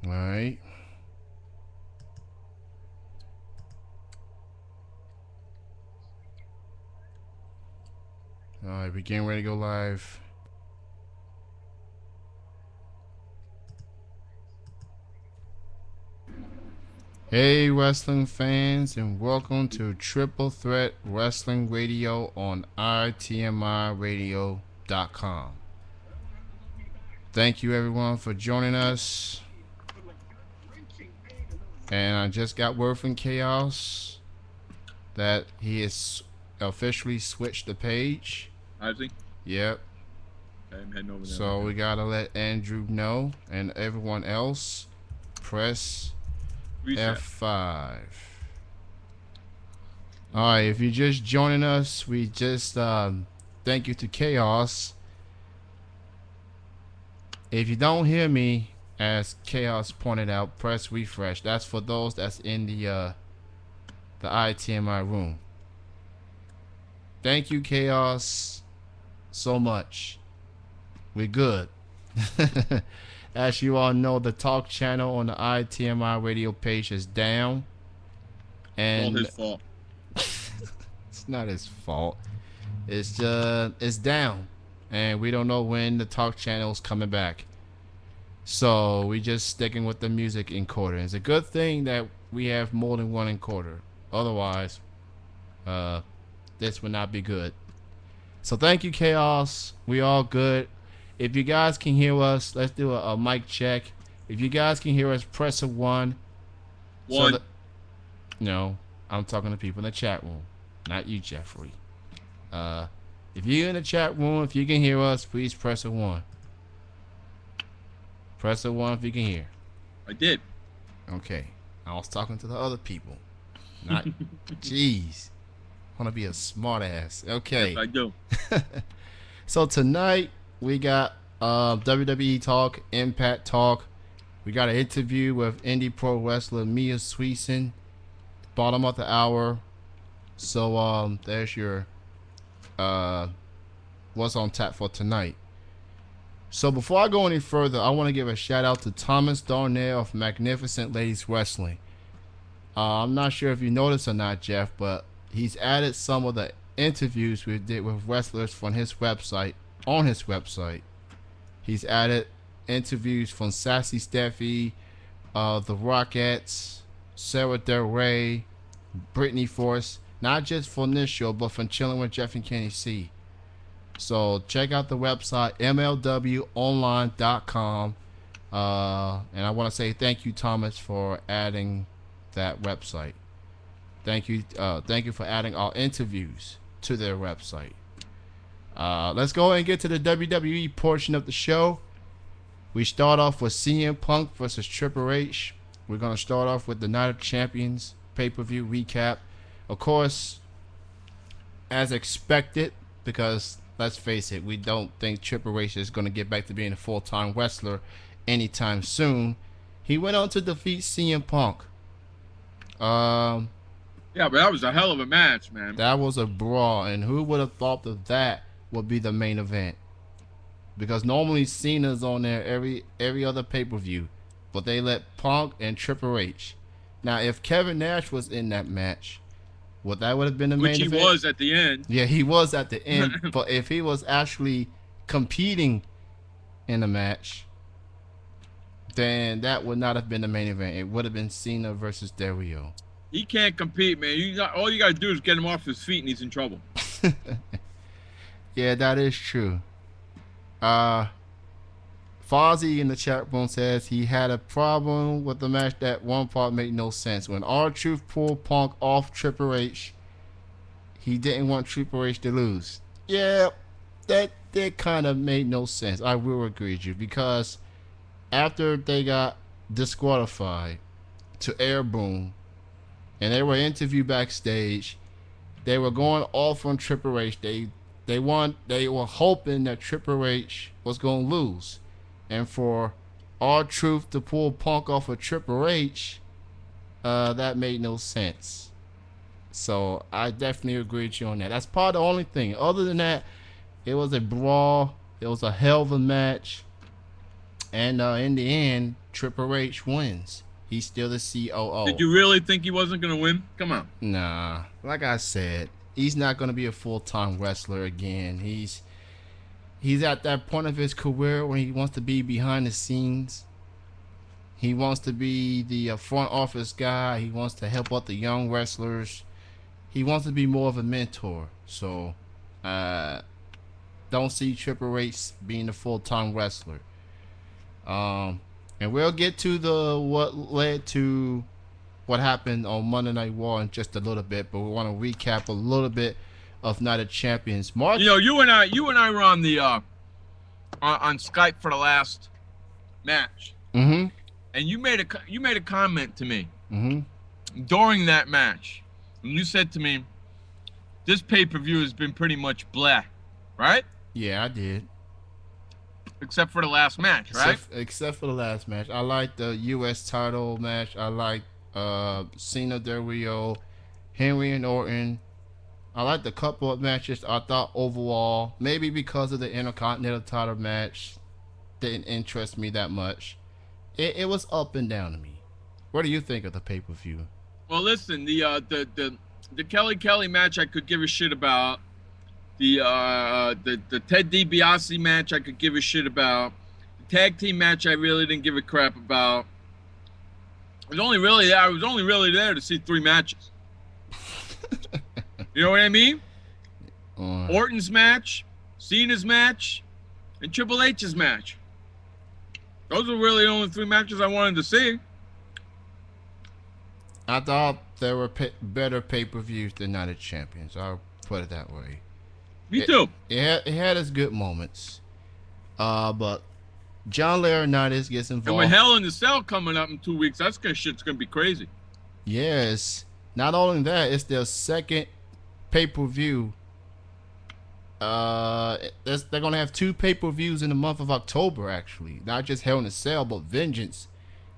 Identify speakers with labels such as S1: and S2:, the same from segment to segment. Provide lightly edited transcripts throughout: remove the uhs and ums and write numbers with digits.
S1: All right. All right, we're getting ready to go live. Hey, wrestling fans, and welcome to Triple Threat Wrestling Radio on itmiradio.com. Thank you, everyone, for joining us. And I just got word from Chaos that he has officially switched the page.
S2: Has he?
S1: Yep.
S2: Okay, I'm heading over there.
S1: So we gotta let Andrew know and everyone else press
S2: Reset.
S1: F5. Alright, if you're just joining us, we just thank you to Chaos. If you don't hear me, as Chaos pointed out, press refresh. That's for those that's in the ITMI room. Thank you, Chaos, so much. We're good. As you all know, the talk channel on the ITMI radio page is down. And
S2: all his fault.
S1: It's not his fault. It's down. And we don't know when the talk channel is coming back. So we just sticking with the music encoder. It's a good thing that we have more than one encoder. Otherwise, this would not be good. So thank you, Chaos. We all good. If you guys can hear us, let's do a mic check. If you guys can hear us, press a 1.
S2: One.
S1: No, I'm talking to people in the chat room, not you, Jeffrey. If you're in the chat room, if you can hear us, please press a 1. Press a 1 if you can hear.
S2: I did.
S1: Okay. I was talking to the other people. Not. Jeez. I want to be a smart ass. Okay.
S2: Yes, I do.
S1: So tonight we got WWE talk, Impact talk. We got an interview with indie pro wrestler Mia Sweetson. Bottom of the hour. So there's your what's on tap for tonight. So before I go any further, I want to give a shout out to Thomas Darnell of Magnificent Ladies Wrestling. I'm not sure if you noticed or not, Jeff, but he's added some of the interviews we did with wrestlers from his website on his website. He's added interviews from Sassy Steffi, the Rockettes, Sarah Del Rey, Brittany Force, not just from this show, but from Chilling with Jeff and Kenny C. So check out the website, mlwonline.com. And I want to say thank you, Thomas, for adding that website. Thank you for adding our interviews to their website. Let's go ahead and get to the WWE portion of the show. We start off with CM Punk versus Triple H. We're going to start off with the Night of Champions pay-per-view recap. Of course, as expected, because let's face it, we don't think Triple H is going to get back to being a full-time wrestler anytime soon. He went on to defeat CM Punk.
S2: Yeah, but that was a hell of a match, man.
S1: That was a brawl, and who would have thought that would be the main event? Because normally Cena's on there every other pay-per-view, but they let Punk and Triple H. Now, if Kevin Nash was in that match, that would have been the main event.
S2: Which he was at the end.
S1: Yeah, he was at the end, but if he was actually competing in the match, then that would not have been the main event. It would have been Cena versus Del Rio.
S2: He can't compete, man. All you got to do is get him off his feet and he's in trouble.
S1: Yeah, that is true. Fozzy in the chat room says he had a problem with the match that one part made no sense. When R-Truth pulled Punk off Triple H, he didn't want Triple H to lose. Yeah, that kind of made no sense. I will agree with you, because after they got disqualified to Air Boom and they were interviewed backstage, they were going off on Triple H. They were hoping that Triple H was going to lose. And for R-Truth to pull Punk off of Triple H, that made no sense. So I definitely agree with you on that. That's probably the only thing. Other than that, it was a brawl. It was a hell of a match. And in the end, Triple H wins. He's still the COO.
S2: Did you really think he wasn't going to win? Come on.
S1: Nah. Like I said, he's not going to be a full-time wrestler again. He's at that point of his career when he wants to be behind the scenes. He wants to be the front office guy. He wants to help out the young wrestlers. He wants to be more of a mentor. So, don't see Triple H being a full-time wrestler. And we'll get to what led to what happened on Monday Night Raw in just a little bit, but we want to recap a little bit of Night of Champions. Mark,
S2: you and I were on the on Skype for the last match,
S1: and
S2: you made a comment to me
S1: during
S2: that match, and you said to me, "This pay-per-view has been pretty much blah," right?
S1: Yeah, I did.
S2: Except for the last match, right?
S1: Except for the last match. I like the U.S. title match. I like Cena Del Rio, Henry and Orton. I liked a couple of matches. I thought overall, maybe because of the Intercontinental title match, didn't interest me that much. It was up and down to me. What do you think of the pay-per-view?
S2: Well, listen, the Kelly match I could give a shit about. The Ted DiBiase match I could give a shit about. The tag team match I really didn't give a crap about. I was only really there to see 3 matches. You know what I mean? Orton's match, Cena's match, and Triple H's match. Those were really the only 3 matches I wanted to see.
S1: I thought there were better pay-per-views than Night of Champions. I'll put it that way.
S2: Me too.
S1: It had its good moments. But John Laurinaitis gets involved.
S2: And with Hell in the Cell coming up in 2 weeks, shit's going to be crazy.
S1: Yes. Not only that, it's their second pay-per-view. They're going to have 2 pay-per-views in the month of October, actually. Not just Hell in a Cell, but Vengeance,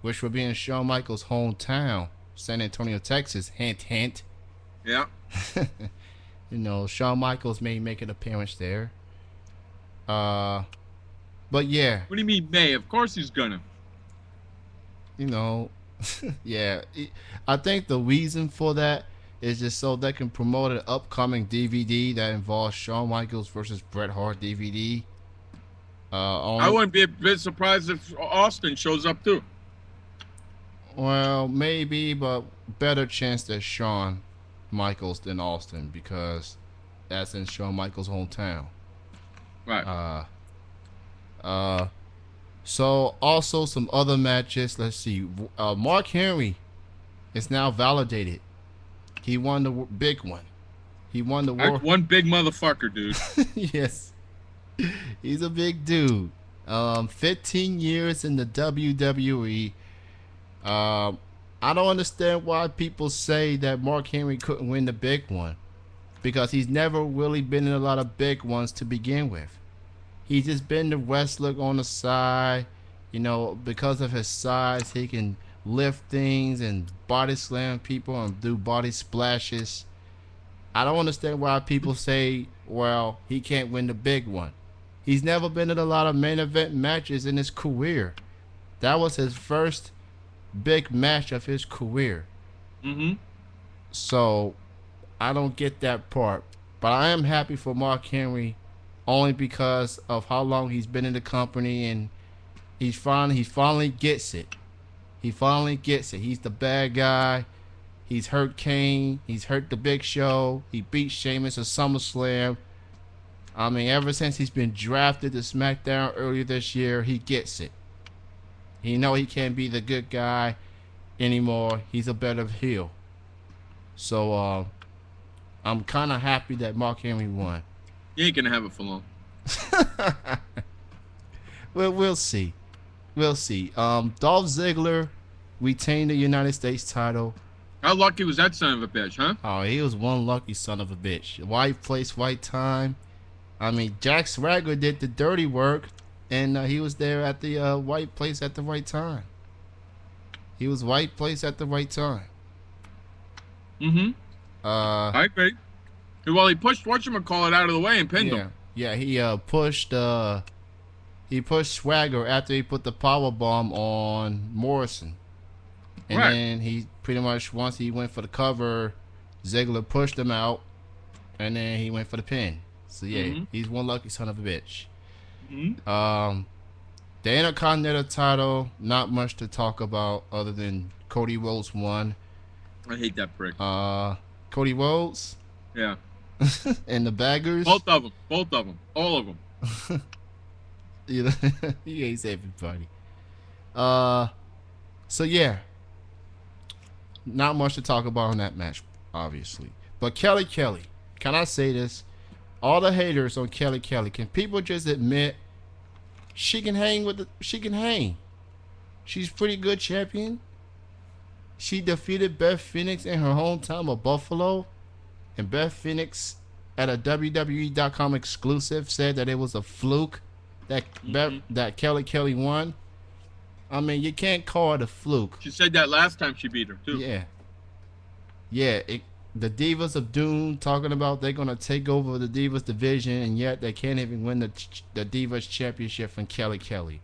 S1: which will be in Shawn Michaels' hometown, San Antonio, Texas. Hint, hint.
S2: Yeah.
S1: You know, Shawn Michaels may make an appearance there. But yeah.
S2: What do you mean may? Of course he's gonna.
S1: You know, yeah. I think the reason for that is just so they can promote an upcoming DVD that involves Shawn Michaels versus Bret Hart DVD.
S2: I wouldn't be a bit surprised if Austin shows up too.
S1: Well, maybe, but better chance that Shawn Michaels than Austin, because that's in Shawn Michaels' hometown.
S2: Right.
S1: So also some other matches. Let's see. Mark Henry is now validated. He won the big one. He won the war.
S2: One big motherfucker, dude.
S1: Yes. He's a big dude. 15 years in the WWE. I don't understand why people say that Mark Henry couldn't win the big one, because he's never really been in a lot of big ones to begin with. He's just been the wrestler on the side. You know, because of his size, he can lift things and body slam people and do body splashes. I don't understand why people say, well, he can't win the big one. He's never been in a lot of main event matches in his career. That was his first big match of his career. So I don't get that part, but I am happy for Mark Henry, only because of how long he's been in the company, and he finally gets it. He finally gets it. He's the bad guy. He's hurt Kane. He's hurt the Big Show. He beat Sheamus at SummerSlam. I mean, ever since he's been drafted to SmackDown earlier this year, he gets it. He know he can't be the good guy anymore. He's a better heel. So I'm kind of happy that Mark Henry won.
S2: You ain't gonna have it for long.
S1: Well, we'll see. We'll see. Dolph Ziggler retained the United States title.
S2: How lucky was that son of a bitch, huh?
S1: Oh, he was one lucky son of a bitch. Right place, right time. I mean, Jack Swagger did the dirty work, and he was there at the right place at the right time. He was right place at the right time.
S2: I agree. Well, he pushed whatchamacallit out of the way and pinned him.
S1: Yeah, he pushed he pushed Swagger after he put the power bomb on Morrison. And
S2: Right.
S1: then he pretty much, once he went for the cover, Ziggler pushed him out, and then he went for the pin. So yeah, he's one lucky son of a bitch. The Intercontinental title, not much to talk about other than Cody Rhodes won.
S2: I hate that prick.
S1: Cody Rhodes
S2: Yeah.
S1: and the Baggers.
S2: Both of them. All of them.
S1: He hates everybody. So yeah, not much to talk about in that match, obviously. But Kelly, can I say this? All the haters on Kelly, can people just admit she can hang she can hang? She's pretty good champion. She defeated Beth Phoenix in her hometown of Buffalo, and Beth Phoenix, at a WWE.com exclusive, said that it was a fluke that that Kelly won. I mean, you can't call it a fluke.
S2: She said that last time she beat her too.
S1: Yeah. The Divas of Doom talking about they're gonna take over the Divas division, and yet they can't even win the Divas championship from Kelly.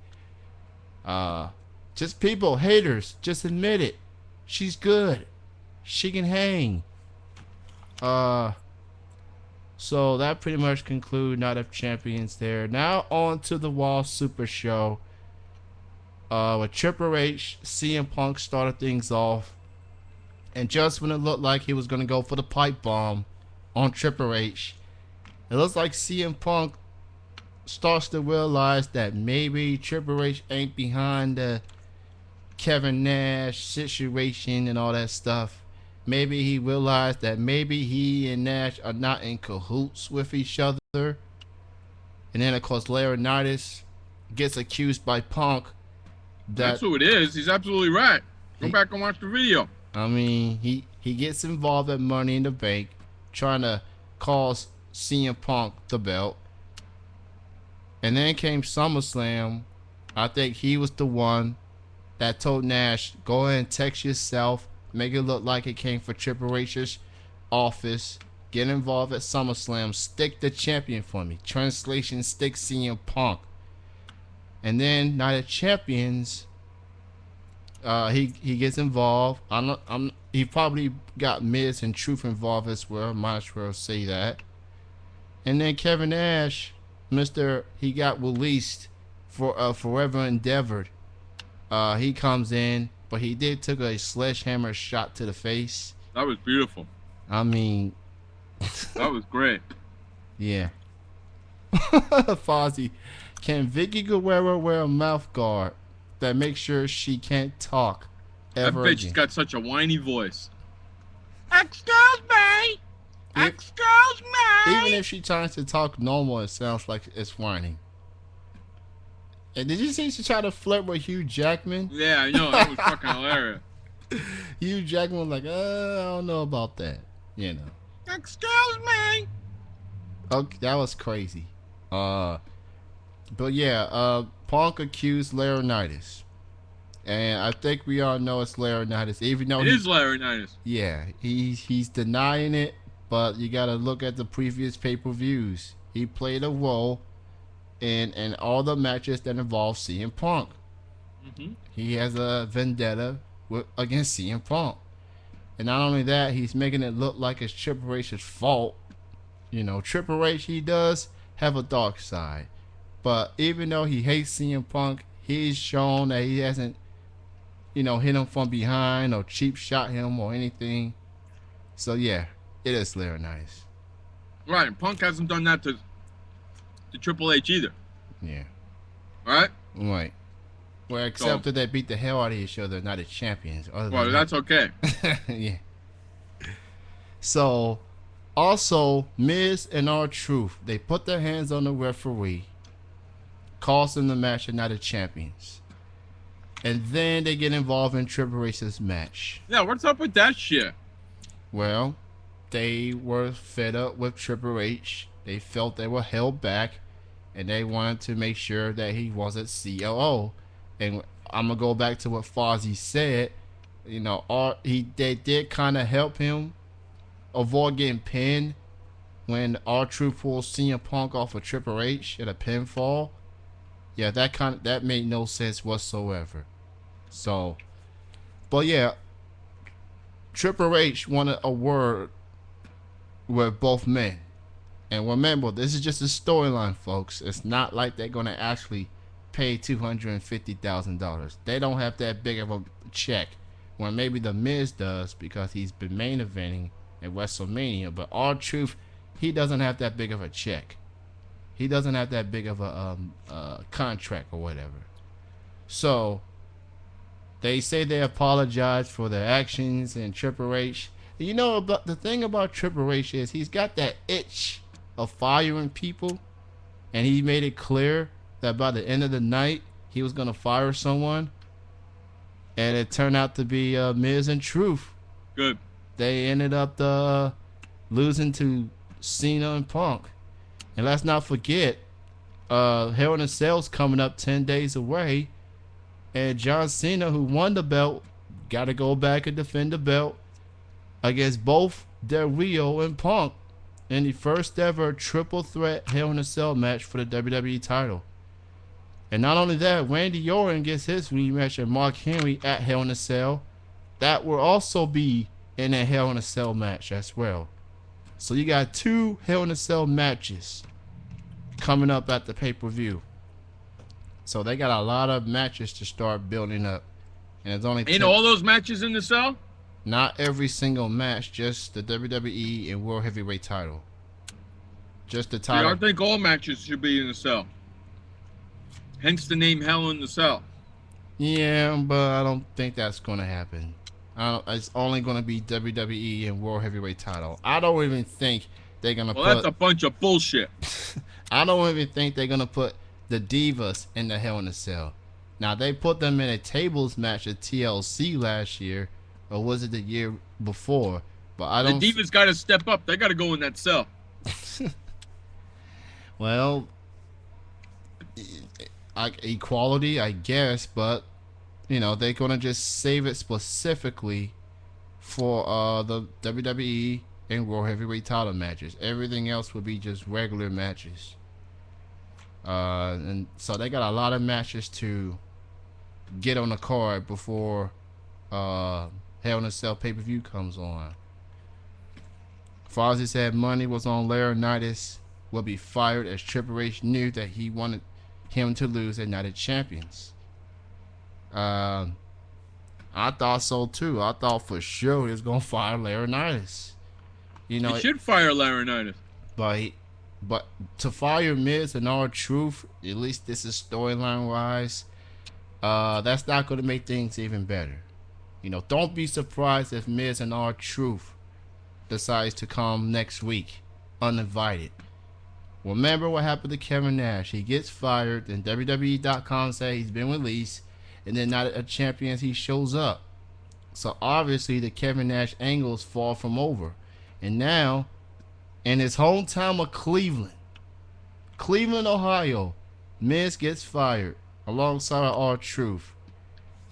S1: Just people, haters, just admit it. She's good. She can hang. So that pretty much concludes Night of Champions there. Now on to the Raw Super Show. With Triple H, CM Punk started things off. And just when it looked like he was going to go for the pipe bomb on Triple H, it looks like CM Punk starts to realize that maybe Triple H ain't behind the Kevin Nash situation and all that stuff. Maybe he realized that maybe he and Nash are not in cahoots with each other. And then, of course, Laurinaitis gets accused by Punk.
S2: That's who it is. He's absolutely right. Go back and watch the video.
S1: I mean, he gets involved at Money in the Bank, trying to cause CM Punk the belt. And then came SummerSlam. I think he was the one that told Nash, go ahead and text yourself, make it look like it came for Triple H's office, get involved at SummerSlam, stick the champion for me. Translation, stick CM Punk. And then Night of Champions, he gets involved. He probably got Miz and Truth involved as well. Might as well say that. And then Kevin Nash, he got released for Forever Endeavored. He comes in, but he did took a sledgehammer shot to the face.
S2: That was beautiful.
S1: I mean,
S2: that was great.
S1: Yeah. Fozzy, can Vicky Guerrero wear a mouth guard that makes sure she can't talk ever
S2: That bitch
S1: again?
S2: has got such a whiny voice. Excuse me. Excuse me.
S1: Even if she tries to talk normal, it sounds like it's whining. And did you see she tried to flirt with Hugh Jackman?
S2: Yeah, I know. That was fucking hilarious.
S1: Hugh Jackman was like, I don't know about that. You know.
S2: Excuse me.
S1: Okay, that was crazy. But yeah, Punk accused Laurinaitis. And I think we all know it's Laurinaitis. Even though
S2: it is Laurinaitis.
S1: Yeah, he's denying it, but you gotta look at the previous pay-per-views. He played a role in all the matches that involve CM Punk.
S2: Mm-hmm.
S1: He has a vendetta against CM Punk. And not only that, he's making it look like it's Triple H's fault. You know, Triple H, he does have a dark side. But even though he hates CM Punk, he's shown that he hasn't, hit him from behind or cheap shot him or anything. So yeah, it is Laurinaitis.
S2: Right, Punk hasn't done that to Triple H either.
S1: Yeah.
S2: Right?
S1: Right. Well, except that they beat the hell out of each other, not the champions.
S2: Well, that's okay.
S1: Yeah. So, also, Miz and R-Truth, they put their hands on the referee, cost them the match and not the champions. And then they get involved in Triple H's match.
S2: Yeah, what's up with that shit?
S1: Well, they were fed up with Triple H. They felt they were held back, and they wanted to make sure that he wasn't COO. And I'm gonna go back to what Fozzy said. They did kind of help him avoid getting pinned when R-Truth pulled CM Punk off of Triple H at a pinfall. Yeah, that made no sense whatsoever. So, but yeah, Triple H wanted a word with both men. And remember, this is just a storyline, folks. It's not like they're gonna actually pay $250,000. They don't have that big of a check. When maybe the Miz does because he's been main eventing at WrestleMania. But R-Truth, he doesn't have that big of a check. He doesn't have that big of a contract or whatever. So they say they apologize for their actions, and Triple H. You know, but the thing about Triple H is he's got that itch of firing people, and he made it clear that by the end of the night he was gonna fire someone, and it turned out to be Miz and Truth.
S2: Good.
S1: They ended up losing to Cena and Punk, and let's not forget, Hell in a Cell's coming up 10 days away, and John Cena, who won the belt, got to go back and defend the belt against both Del Rio and Punk in the first ever triple threat Hell in a Cell match for the WWE title. And not only that, Randy Orton gets his rematch with Mark Henry at Hell in a Cell. That will also be in a Hell in a Cell match as well. So you got 2 Hell in a Cell matches coming up at the pay-per-view. So they got a lot of matches to start building up. And it's only
S2: Ain't all those matches in the cell?
S1: Not every single match, just the WWE and World Heavyweight title. Just the title.
S2: Yeah, I think all matches should be in the cell. Hence the name Hell in the Cell.
S1: Yeah, but I don't think that's going to happen. It's only going to be WWE and World Heavyweight title. I don't even think they're going to
S2: Well, that's a bunch of bullshit.
S1: I don't even think they're going to put the Divas in the Hell in a Cell. Now, they put them in a tables match at TLC last year, or was it the year before? But I don't.
S2: The Divas got to step up. They got to go in that cell.
S1: Well, equality, I guess, but you know they're gonna just save it specifically for the WWE and World Heavyweight title matches. Everything else would be just regular matches. And so they got a lot of matches to get on the card before Hell in a Cell pay-per-view comes on. Fozzy said money was on Laurinaitis will be fired as Triple H knew that he wanted him to lose at Night of Champions. I thought so too. I thought for sure he was gonna fire Laurinaitis. You know,
S2: he should fire Laurinaitis.
S1: But to fire Miz and R-Truth, at least this is storyline wise, that's not gonna make things even better. You know, don't be surprised if Miz and R-Truth decides to come next week uninvited. Remember what happened to Kevin Nash. He gets fired, and WWE.com say he's been released, and then Night of Champions he shows up. So obviously the Kevin Nash angle is far from over. And now, in his hometown of Cleveland, Ohio, Miz gets fired alongside R-Truth.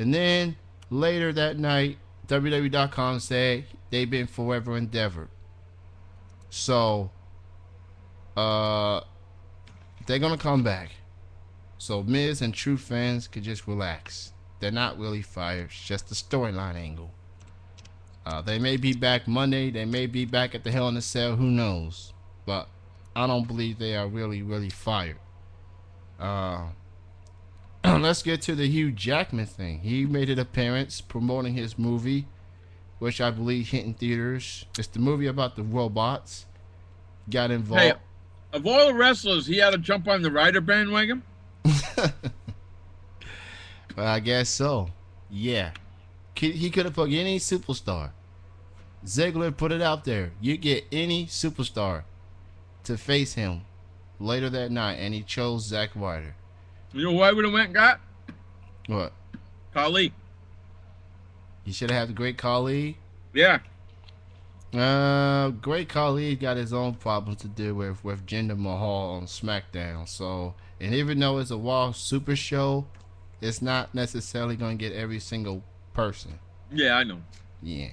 S1: And then later that night, WWE.com said they've been forever endeavored. So they're gonna come back. So Miz and Truth fans could just relax. They're not really fired. It's just a storyline angle. They may be back Monday. They may be back at the Hell in a Cell. Who knows? But I don't believe they are really fired. Let's get to the Hugh Jackman thing. He made an appearance promoting his movie, which I believe hit in theaters. It's the movie about the robots. Got involved.
S2: Hey, of all the wrestlers, he had to jump on the Ryder bandwagon?
S1: Well, I guess so. Yeah. He could have put any superstar. Ziggler put it out there. You get any superstar to face him later that night, and he chose Zack Ryder.
S2: You know who I would have went and got?
S1: What?
S2: Khali.
S1: You should have had the Great Khali.
S2: Yeah.
S1: Great Khali got his own problems to deal with Jinder Mahal on SmackDown. So, and even though it's a Raw Super Show, it's not necessarily going to get every single person.
S2: Yeah, I know.
S1: Yeah.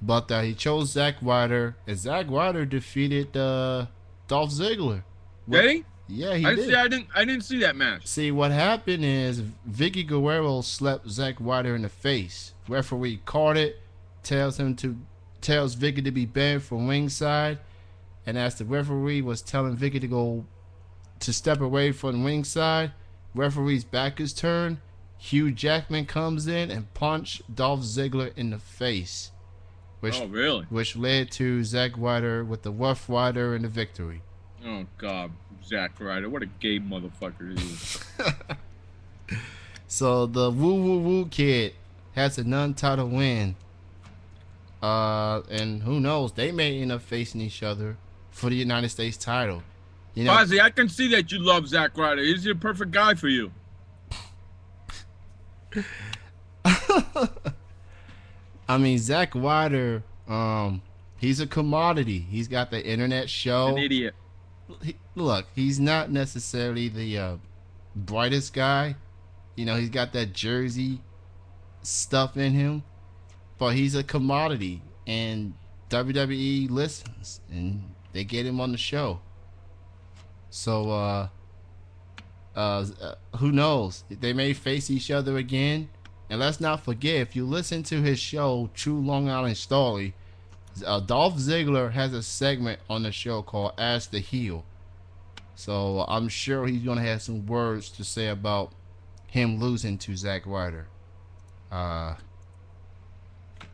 S1: But he chose Zack Ryder, and Zack Ryder defeated Dolph Ziggler.
S2: Did he?
S1: Yeah, he did.
S2: I didn't see that match.
S1: See, what happened is Vicky Guerrero slapped Zack Ryder in the face. Referee caught it, tells Vicky to be banned from ringside, and as the referee was telling Vicky to step away from ringside, referee's back is turned. Hugh Jackman comes in and punched Dolph Ziggler in the face. Which led to Zack Ryder with the Rough Rider and the victory.
S2: Oh, God. Zack Ryder. What a gay motherfucker he is.
S1: So the Woo Woo Woo Kid has a non-title win. And who knows? They may end up facing each other for the United States title. You know,
S2: Fozzy, I can see that you love Zack Ryder. He's the perfect guy for you.
S1: I mean, Zack Ryder, he's a commodity. He's got the internet show.
S2: An idiot.
S1: Look, he's not necessarily the brightest guy. You know, he's got that Jersey stuff in him, but he's a commodity, and WWE listens, and they get him on the show. So, who knows? They may face each other again. And let's not forget, if you listen to his show, True Long Island Story, Dolph Ziggler has a segment on the show called Ask the Heel. So I'm sure he's going to have some words to say about him losing to Zack Ryder.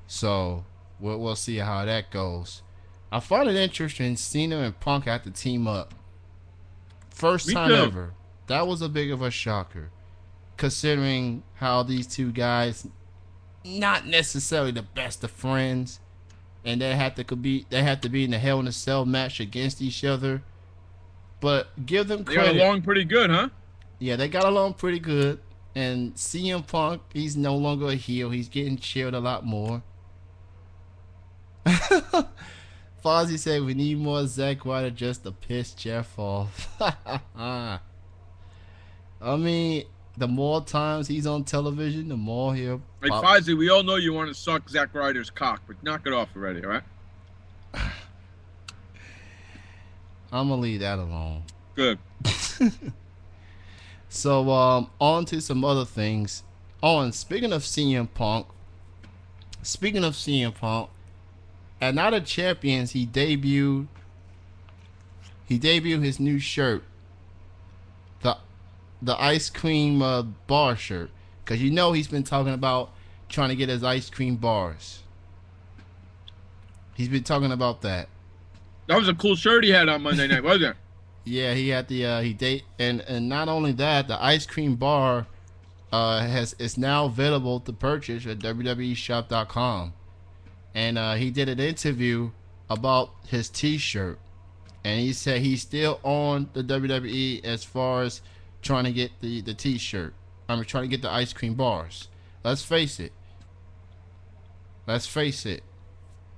S1: So we'll see how that goes. I find it interesting Cena and Punk have to team up. First time ever. That was a big of a shocker, considering how these two guys not necessarily the best of friends, and they had to be in the Hell in a Cell match against each other. But give them credit.
S2: They got along pretty good, huh?
S1: Yeah, they got along pretty good. And CM Punk, he's no longer a heel. He's getting cheered a lot more. Fozzy said we need more Zack Ryder just to piss Jeff off. I mean, the more times he's on television, the more he'll...
S2: Hey, Fozzy, we all know you want to suck Zack Ryder's cock, but knock it off already, all right?
S1: I'm going to leave that alone.
S2: Good.
S1: So, on to some other things. Speaking of CM Punk, at Night of Champions, he debuted his new shirt, the ice cream bar shirt, because you know he's been talking about trying to get his ice cream bars. He's been talking about that.
S2: That was a cool shirt he had on Monday night, wasn't it?
S1: Yeah, he had and not only that, the ice cream bar is now available to purchase at WWEshop.com. And he did an interview about his T-shirt, and he said he's still on the WWE as far as trying to get the T-shirt. Trying to get the ice cream bars. Let's face it.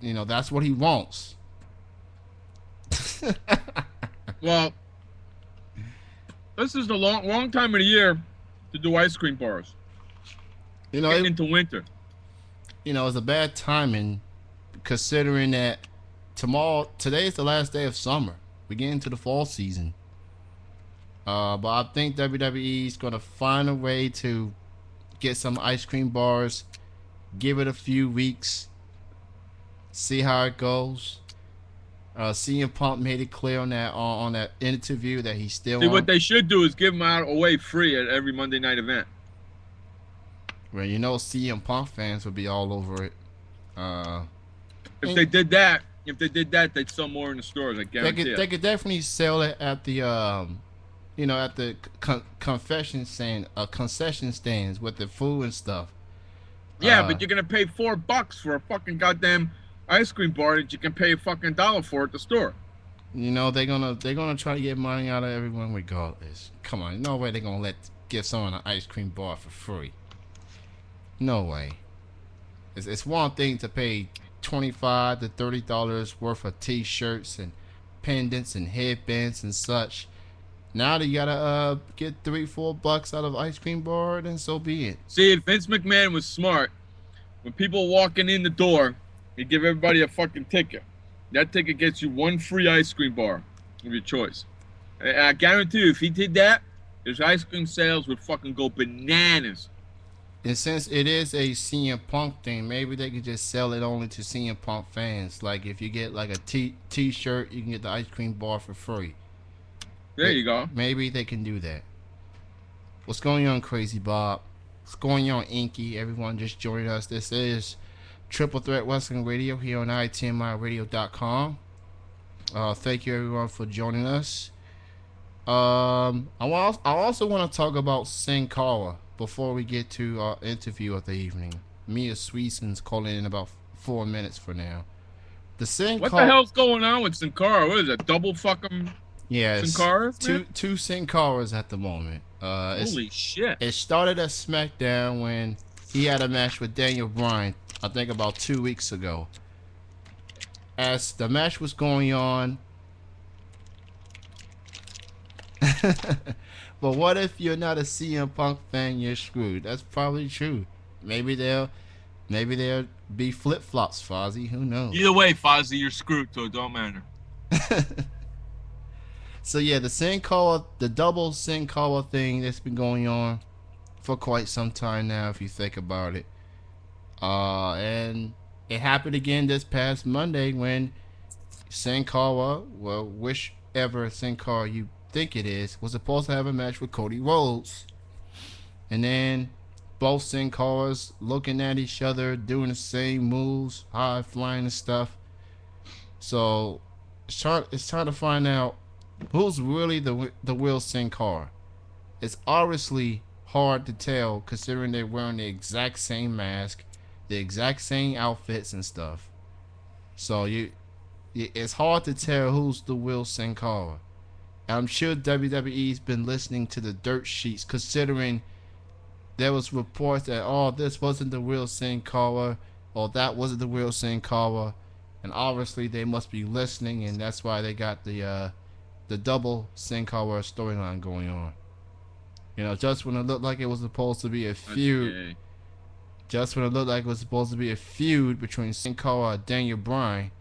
S1: You know, that's what he wants.
S2: Well, this is the long time of the year to do ice cream bars.
S1: You know,
S2: getting into winter.
S1: You know, it's a bad timing considering that today is the last day of summer. We get into the fall season. But I think WWE is going to find a way to get some ice cream bars, give it a few weeks, see how it goes. CM Punk made it clear on that interview that he's still.
S2: See, what they should do is give them out away free at every Monday night event.
S1: Well, you know, CM Punk fans would be all over it.
S2: If they did that, they'd sell more in the stores. I guarantee it.
S1: They could definitely sell it at the, at the concession stands with the food and stuff.
S2: Yeah, but you're gonna pay $4 for a fucking goddamn ice cream bar that you can pay a fucking $1 for at the store.
S1: You know, they're gonna try to get money out of everyone regardless. Come on, no way they're gonna give someone an ice cream bar for free. No way. It's one thing to pay $25 to $30 worth of T-shirts and pendants and headbands and such. Now that you gotta get $3-4 out of ice cream bar, then so be it.
S2: See, if Vince McMahon was smart, when people walking in the door, he'd give everybody a fucking ticket. That ticket gets you one free ice cream bar of your choice. I guarantee you, if he did that, his ice cream sales would fucking go bananas.
S1: And since it is a CM Punk thing, maybe they could just sell it only to CM Punk fans. Like if you get like a T-shirt, you can get the ice cream bar for free.
S2: There you go.
S1: Maybe they can do that. What's going on, Crazy Bob? What's going on, Inky? Everyone just joining us. This is Triple Threat Wrestling Radio here on itmiradio.com. Thank you everyone for joining us. I also want to talk about Sin Cara before we get to our interview of the evening. Mia Sweetson's calling in about 4 minutes for now.
S2: What the hell's going on with Sin Cara? What is it? Double fucking Sin Caras?
S1: Two Sin Caras at the moment.
S2: Holy shit.
S1: It started at SmackDown when he had a match with Daniel Bryan, I think about 2 weeks ago. As the match was going on, but what if you're not a CM Punk fan? You're screwed. That's probably true. Maybe there'll be flip flops, Fozzy. Who knows?
S2: Either way, Fozzy, you're screwed, so it don't matter.
S1: So yeah, the double Sin Cara thing that's been going on for quite some time now, if you think about it. And it happened again this past Monday when Sin Cara, well, whichever Sin Cara you think it is, was supposed to have a match with Cody Rhodes. And then both Sin Caras looking at each other, doing the same moves, high flying and stuff. So it's trying to find out who's really the real Sin Cara. It's obviously hard to tell considering they're wearing the exact same mask, the exact same outfits and stuff. So it's hard to tell who's the real Sin Cara. I'm sure WWE's been listening to the dirt sheets, considering there was reports that this wasn't the real Sin Cara, or that wasn't the real Sin Cara, and obviously they must be listening, and that's why they got the double Sin Cara storyline going on. You know, just when it looked like it was supposed to be a feud, just when it looked like it was supposed to be a feud between Sin Cara and Daniel Bryan,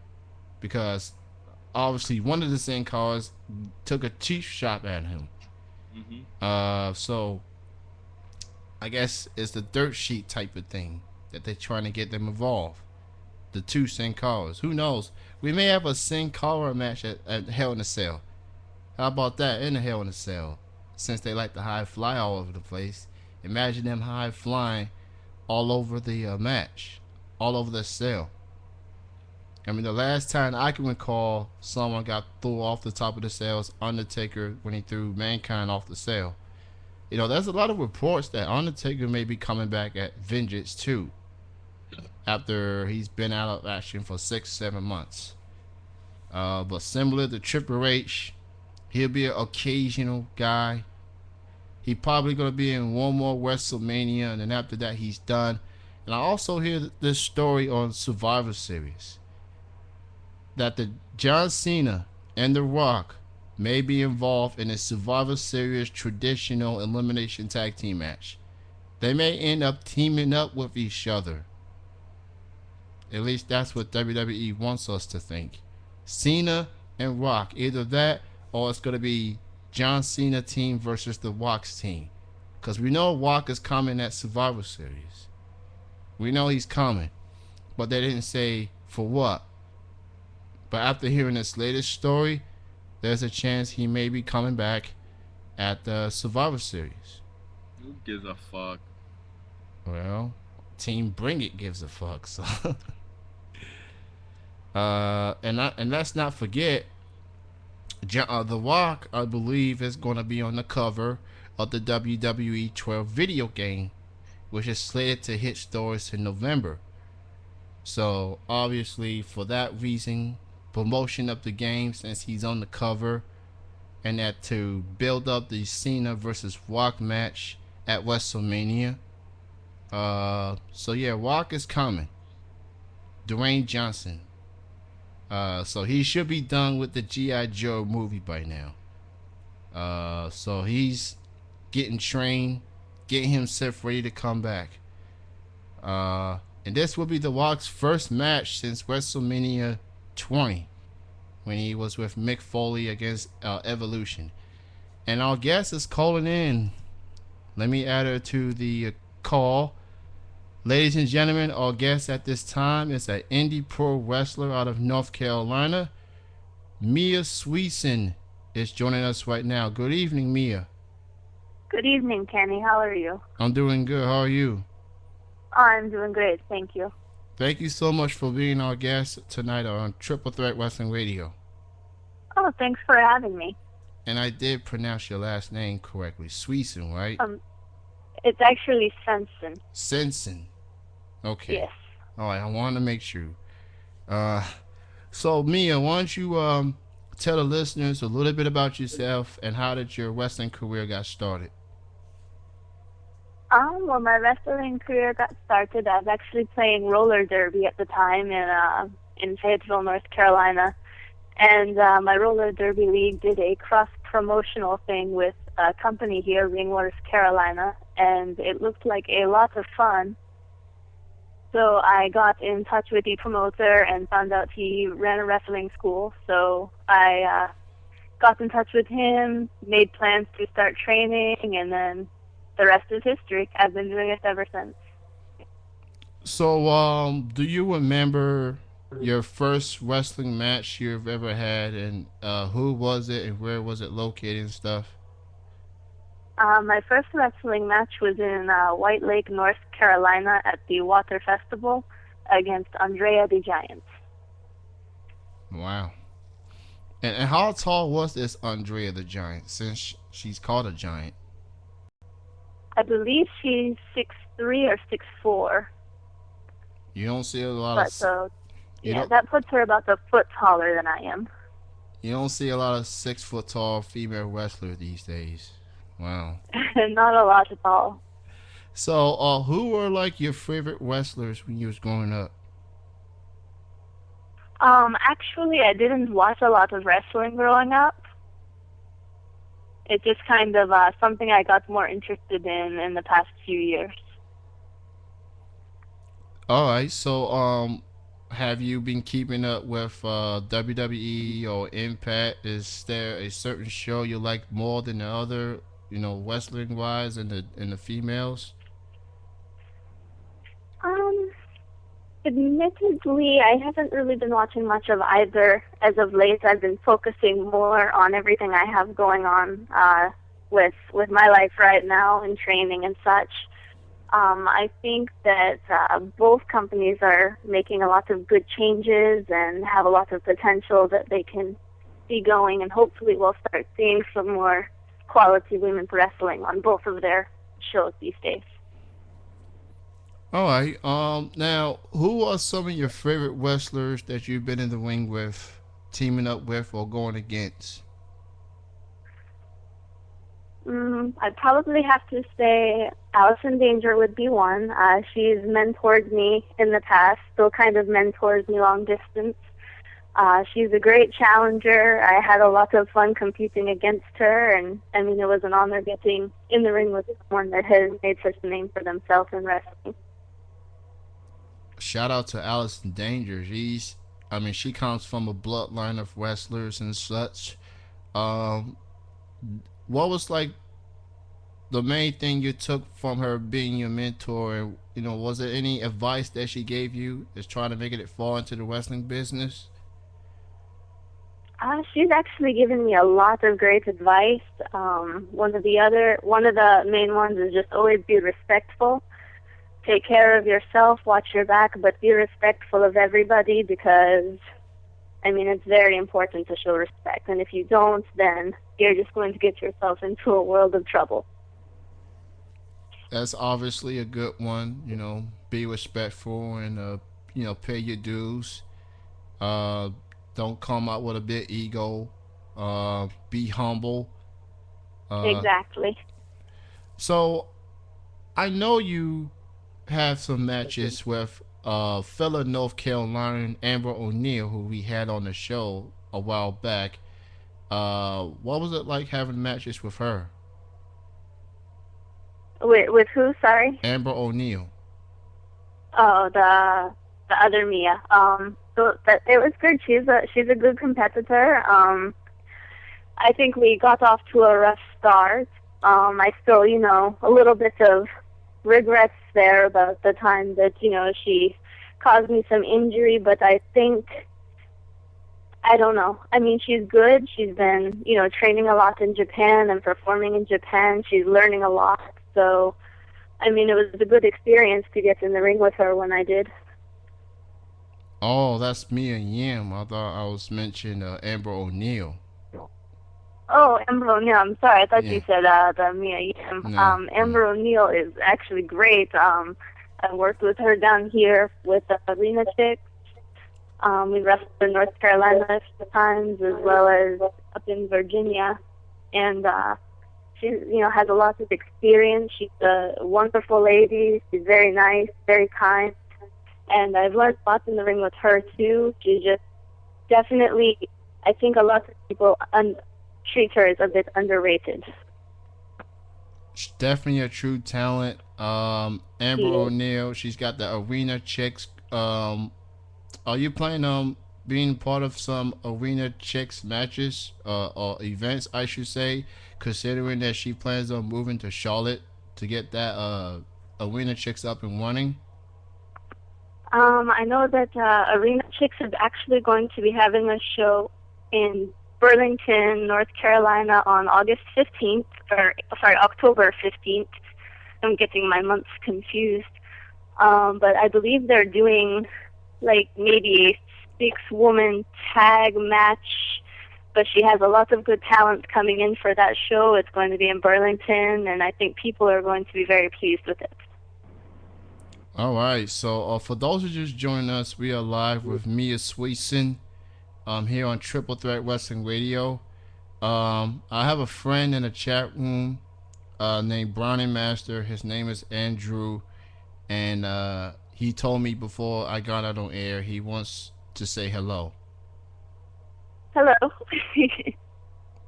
S1: because obviously one of the Sin Caras took a cheap shot at him.
S2: Mm-hmm.
S1: So I guess it's the dirt sheet type of thing that they're trying to get them involved. The two Sin Caras. Who knows? We may have a Sin Cara match at Hell in a Cell. How about that in the Hell in a Cell? Since they like to high fly all over the place, imagine them high flying all over the match, all over the cell. I mean, the last time I can recall someone got thrown off the top of the cell was Undertaker when he threw Mankind off the cell. You know, there's a lot of reports that Undertaker may be coming back at Vengeance 2 after he's been out of action for 6-7 months. But similar to Triple H, he'll be an occasional guy. He probably going to be in one more WrestleMania, and then after that he's done. And I also hear this story on Survivor Series that the John Cena and The Rock may be involved in a Survivor Series traditional elimination tag team match. They may end up teaming up with each other. At least that's what WWE wants us to think. Cena and Rock, either that or it's going to be John Cena team versus the Rock's team. Because we know Rock is coming at Survivor Series. We know he's coming. But they didn't say for what. But after hearing this latest story, there's a chance he may be coming back at the Survivor Series.
S2: Who gives a fuck?
S1: Well, Team Bring It gives a fuck. So, and let's not forget, The Rock, I believe, is going to be on the cover of the WWE 12 video game, which is slated to hit stores in November. So obviously, for that reason, promotion of the game since he's on the cover, and that to build up the Cena versus Rock match at WrestleMania. So yeah, Rock is coming. Dwayne Johnson. So he should be done with the G.I. Joe movie by now. So he's getting trained, getting himself ready to come back. And this will be The Rock's first match since WrestleMania 20, when he was with Mick Foley against Evolution. And our guest is calling in. Let me add her to the call. Ladies and gentlemen, our guest at this time is an indie pro wrestler out of North Carolina. Mia Sweetson is joining us right now. Good evening, Mia.
S3: Good evening, Kenny. How are you?
S1: I'm doing good. How are you?
S3: I'm doing great. Thank you.
S1: Thank you so much for being our guest tonight on Triple Threat Wrestling Radio.
S3: Oh, thanks for having me.
S1: And I did pronounce your last name correctly. Sweetson, right?
S3: It's actually Sensen.
S1: Sensen. Okay.
S3: Yes.
S1: All right. I wanted to make sure. So Mia, why don't you tell the listeners a little bit about yourself and how did your wrestling career got started?
S3: Well, my wrestling career got started. I was actually playing roller derby at the time in Fayetteville, North Carolina, and my roller derby league did a cross-promotional thing with a company here, Ringworth, Carolina, and it looked like a lot of fun. So I got in touch with the promoter and found out he ran a wrestling school. So I got in touch with him, made plans to start training, and then the rest is history. I've been doing it ever since.
S1: So, do you remember your first wrestling match you've ever had, and who was it, and where was it located and stuff?
S3: My first wrestling match was in White Lake, North Carolina at the Water Festival against Andrea the Giant.
S1: Wow. And how tall was this Andrea the Giant, since she's called a giant?
S3: I believe she's 6'3" or 6'4".
S1: You don't see a lot
S3: that puts her about a foot taller than I am.
S1: You don't see a lot of 6 foot tall female wrestlers these days. Wow.
S3: Not a lot at all.
S1: So, who were like your favorite wrestlers when you was growing up?
S3: Actually, I didn't watch a lot of wrestling growing up. It's just kind of something I got more interested in the past few years.
S1: All right. So, have you been keeping up with WWE or Impact? Is there a certain show you like more than the other? You know, wrestling wise, and the females.
S3: Admittedly, I haven't really been watching much of either as of late. I've been focusing more on everything I have going on with my life right now and training and such. I think that both companies are making a lot of good changes and have a lot of potential that they can see going, and hopefully we'll start seeing some more quality women's wrestling on both of their shows these days.
S1: All right. Now, who are some of your favorite wrestlers that you've been in the ring with, teaming up with, or going against?
S3: I'd probably have to say Allison Danger would be one. She's mentored me in the past, still kind of mentors me long distance. She's a great challenger. I had a lot of fun competing against her, and I mean, it was an honor getting in the ring with someone that has made such a name for themselves in wrestling.
S1: Shout out to Allison Danger. She comes from a bloodline of wrestlers and such. What was like the main thing you took from her being your mentor? And, you know, was there any advice that she gave you that's trying to make it fall into the wrestling business?
S3: She's actually given me a lot of great advice. One of the main ones is just always be respectful. Take care of yourself, watch your back, but be respectful of everybody because, I mean, it's very important to show respect. And if you don't, then you're just going to get yourself into a world of trouble.
S1: That's obviously a good one. You know, be respectful and, pay your dues. Don't come out with a big ego. Be humble.
S3: Exactly.
S1: So, I know you have some matches with fellow North Carolina Amber O'Neal, who we had on the show a while back. What was it like having matches with her?
S3: With who? Sorry.
S1: Amber O'Neal.
S3: Oh, the other Mia. So that it was good. She's a good competitor. I think we got off to a rough start. I still, a little bit of regrets there about the time that, she caused me some injury, but I don't know. I mean, she's good. She's been, training a lot in Japan and performing in Japan. She's learning a lot. So, I mean, it was a good experience to get in the ring with her when I did.
S1: Oh, that's Mia Yim. I thought I was mentioning Amber O'Neal.
S3: Oh, Amber O'Neal. I'm sorry. I thought
S1: Yeah.
S3: you said the Mia Yim.
S1: No.
S3: Amber O'Neal is actually great. I worked with her down here with the Arena Chicks. We wrestled in North Carolina a few times, as well as up in Virginia. And she, has a lot of experience. She's a wonderful lady. She's very nice, very kind. And I've learned lots in the ring with her, too. She's just definitely, I think a lot of people treat her as a bit underrated.
S1: She's definitely a true talent. Amber O'Neal, she's got the Arena Chicks. Are you planning on being part of some Arena Chicks matches or events, I should say, considering that she plans on moving to Charlotte to get that Arena Chicks up and running?
S3: I know that Arena Chicks is actually going to be having a show in Burlington, North Carolina on October 15th. I'm getting my months confused. But I believe they're doing like maybe a 6-woman tag match, but she has a lot of good talent coming in for that show. It's going to be in Burlington, and I think people are going to be very pleased with it.
S1: All right, so for those who just joined us, we are live with Mia Sweetson here on Triple Threat Wrestling Radio. I have a friend in the chat room named Brownie Master. His name is Andrew, and he told me before I got out on air he wants to say hello.
S3: Hello.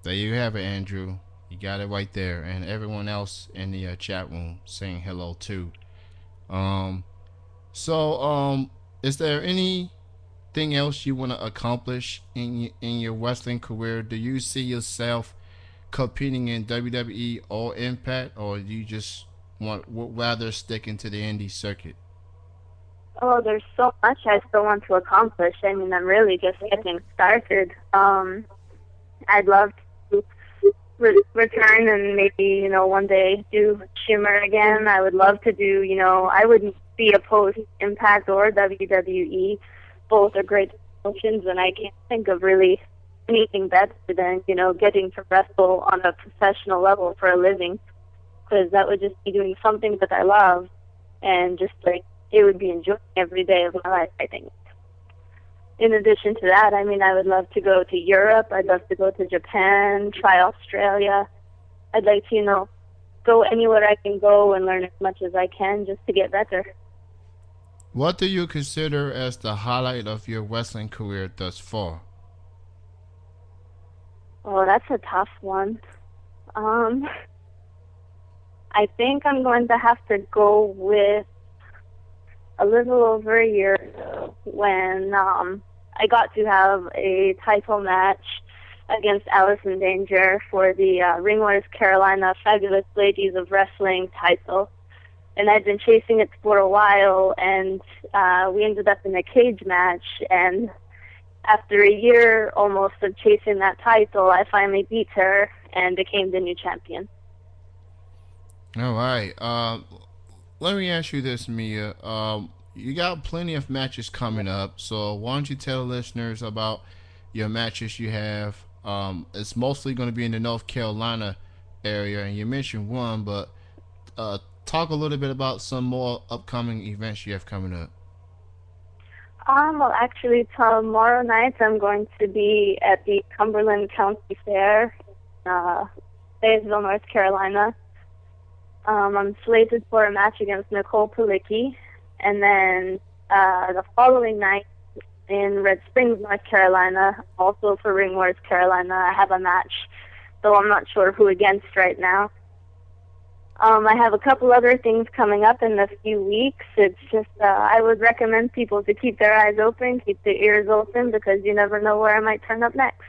S1: There you have it, Andrew. You got it right there, and everyone else in the chat room saying hello too. Is there anything else you want to accomplish in your wrestling career? Do you see yourself competing in WWE or Impact, or do you just would rather stick into the indie circuit?
S3: Oh, there's so much I still want to accomplish. I mean, I'm really just getting started. I'd love to return and maybe, one day do Shimmer again. I would love to do, I wouldn't be opposed to Impact or WWE. Both are great promotions, and I can't think of really anything better than, getting to wrestle on a professional level for a living, because that would just be doing something that I love, and just it would be enjoying every day of my life, I think. In addition to that, I mean, I would love to go to Europe. I'd love to go to Japan, try Australia. I'd like to, go anywhere I can go and learn as much as I can just to get better.
S1: What do you consider as the highlight of your wrestling career thus far?
S3: Oh, that's a tough one. I think I'm going to have to go with a little over a year ago when I got to have a title match against Allison Danger for the Ring Wars Carolina Fabulous Ladies of Wrestling title. And I'd been chasing it for a while, and we ended up in a cage match. And after a year almost of chasing that title, I finally beat her and became the new champion.
S1: All right. Let me ask you this, Mia. You got plenty of matches coming up, so why don't you tell listeners about your matches you have? It's mostly going to be in the North Carolina area, and you mentioned one, but talk a little bit about some more upcoming events you have coming up.
S3: Well, actually, tomorrow night I'm going to be at the Cumberland County Fair in Fayetteville, North Carolina. I'm slated for a match against Nicole Palicki. And then the following night in Red Springs, North Carolina, also for Ring Wars Carolina, I have a match, though I'm not sure who against right now. I have a couple other things coming up in a few weeks. It's just I would recommend people to keep their eyes open, keep their ears open, because you never know where I might turn up next.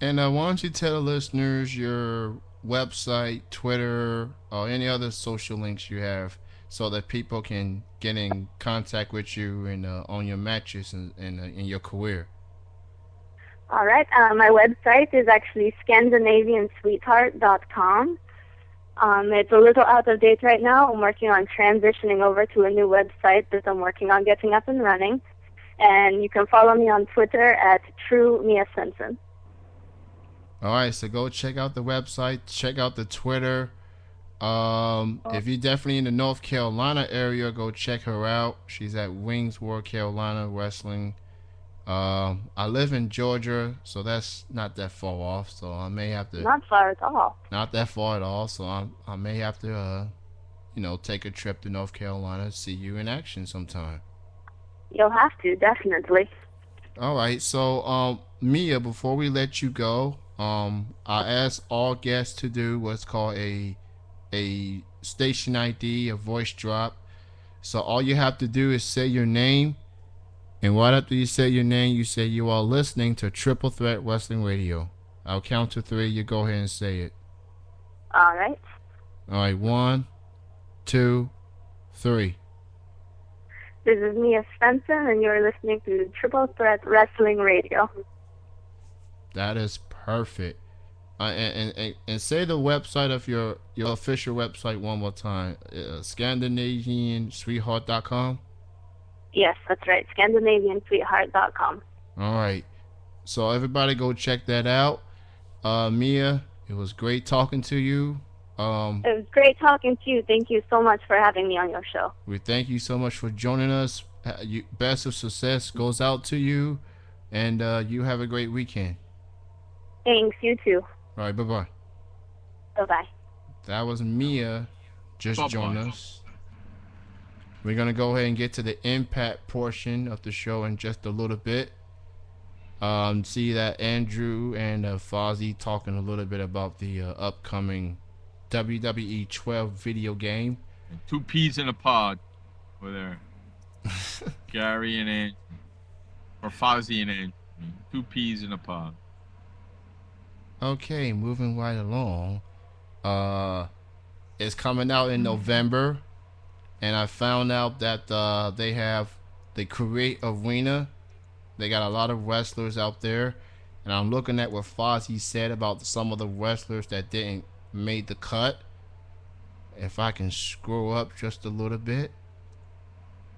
S1: And why don't you tell the listeners your website, Twitter, or any other social links you have, so that people can get in contact with you and on your matches and in your career.
S3: All right. My website is actually ScandinavianSweetheart.com. It's a little out of date right now. I'm working on transitioning over to a new website that I'm working on getting up and running. And you can follow me on Twitter at True Mia Simpson.
S1: All right, so go check out the website, check out the Twitter. If you're definitely in the North Carolina area, go check her out. She's at Wingsworth, Carolina Wrestling. I live in Georgia, so that's not that far off. So I may have to.
S3: Not far at all.
S1: Not that far at all. So I may have to, take a trip to North Carolina to see you in action sometime.
S3: You'll have to, definitely.
S1: All right. So, Mia, before we let you go, I asked all guests to do what's called a station ID, a voice drop. So all you have to do is say your name, and right after you say your name, you say you are listening to Triple Threat Wrestling Radio. I'll count to 3. You go ahead and say it.
S3: All right.
S1: All right. 1, 2, 3.
S3: This is Mia Svensson, and you're listening to Triple Threat Wrestling Radio.
S1: That is perfect. And say the website of your official website one more time. ScandinavianSweetheart.com.
S3: Yes, that's right. ScandinavianSweetheart.com.
S1: All right. So everybody go check that out. Mia, it was great talking to you.
S3: It was great talking to you. Thank you so much for having me on your show.
S1: We thank you so much for joining us. Best of success goes out to you, and you have a great weekend.
S3: Thanks, you too.
S1: All right, bye-bye.
S3: Bye-bye.
S1: That was Mia just joined us. We're going to go ahead and get to the impact portion of the show in just a little bit. See that Andrew and Fozzy talking a little bit about the upcoming WWE 12 video game.
S2: 2 peas in a pod over there. Gary and Andrew. Or Fozzy and Andrew. 2 peas in a pod.
S1: Okay, moving right along. It's coming out in November, and I found out that they have the Create Arena. They got a lot of wrestlers out there, and I'm looking at what Fozzy said about some of the wrestlers that didn't make the cut. If I can scroll up just a little bit.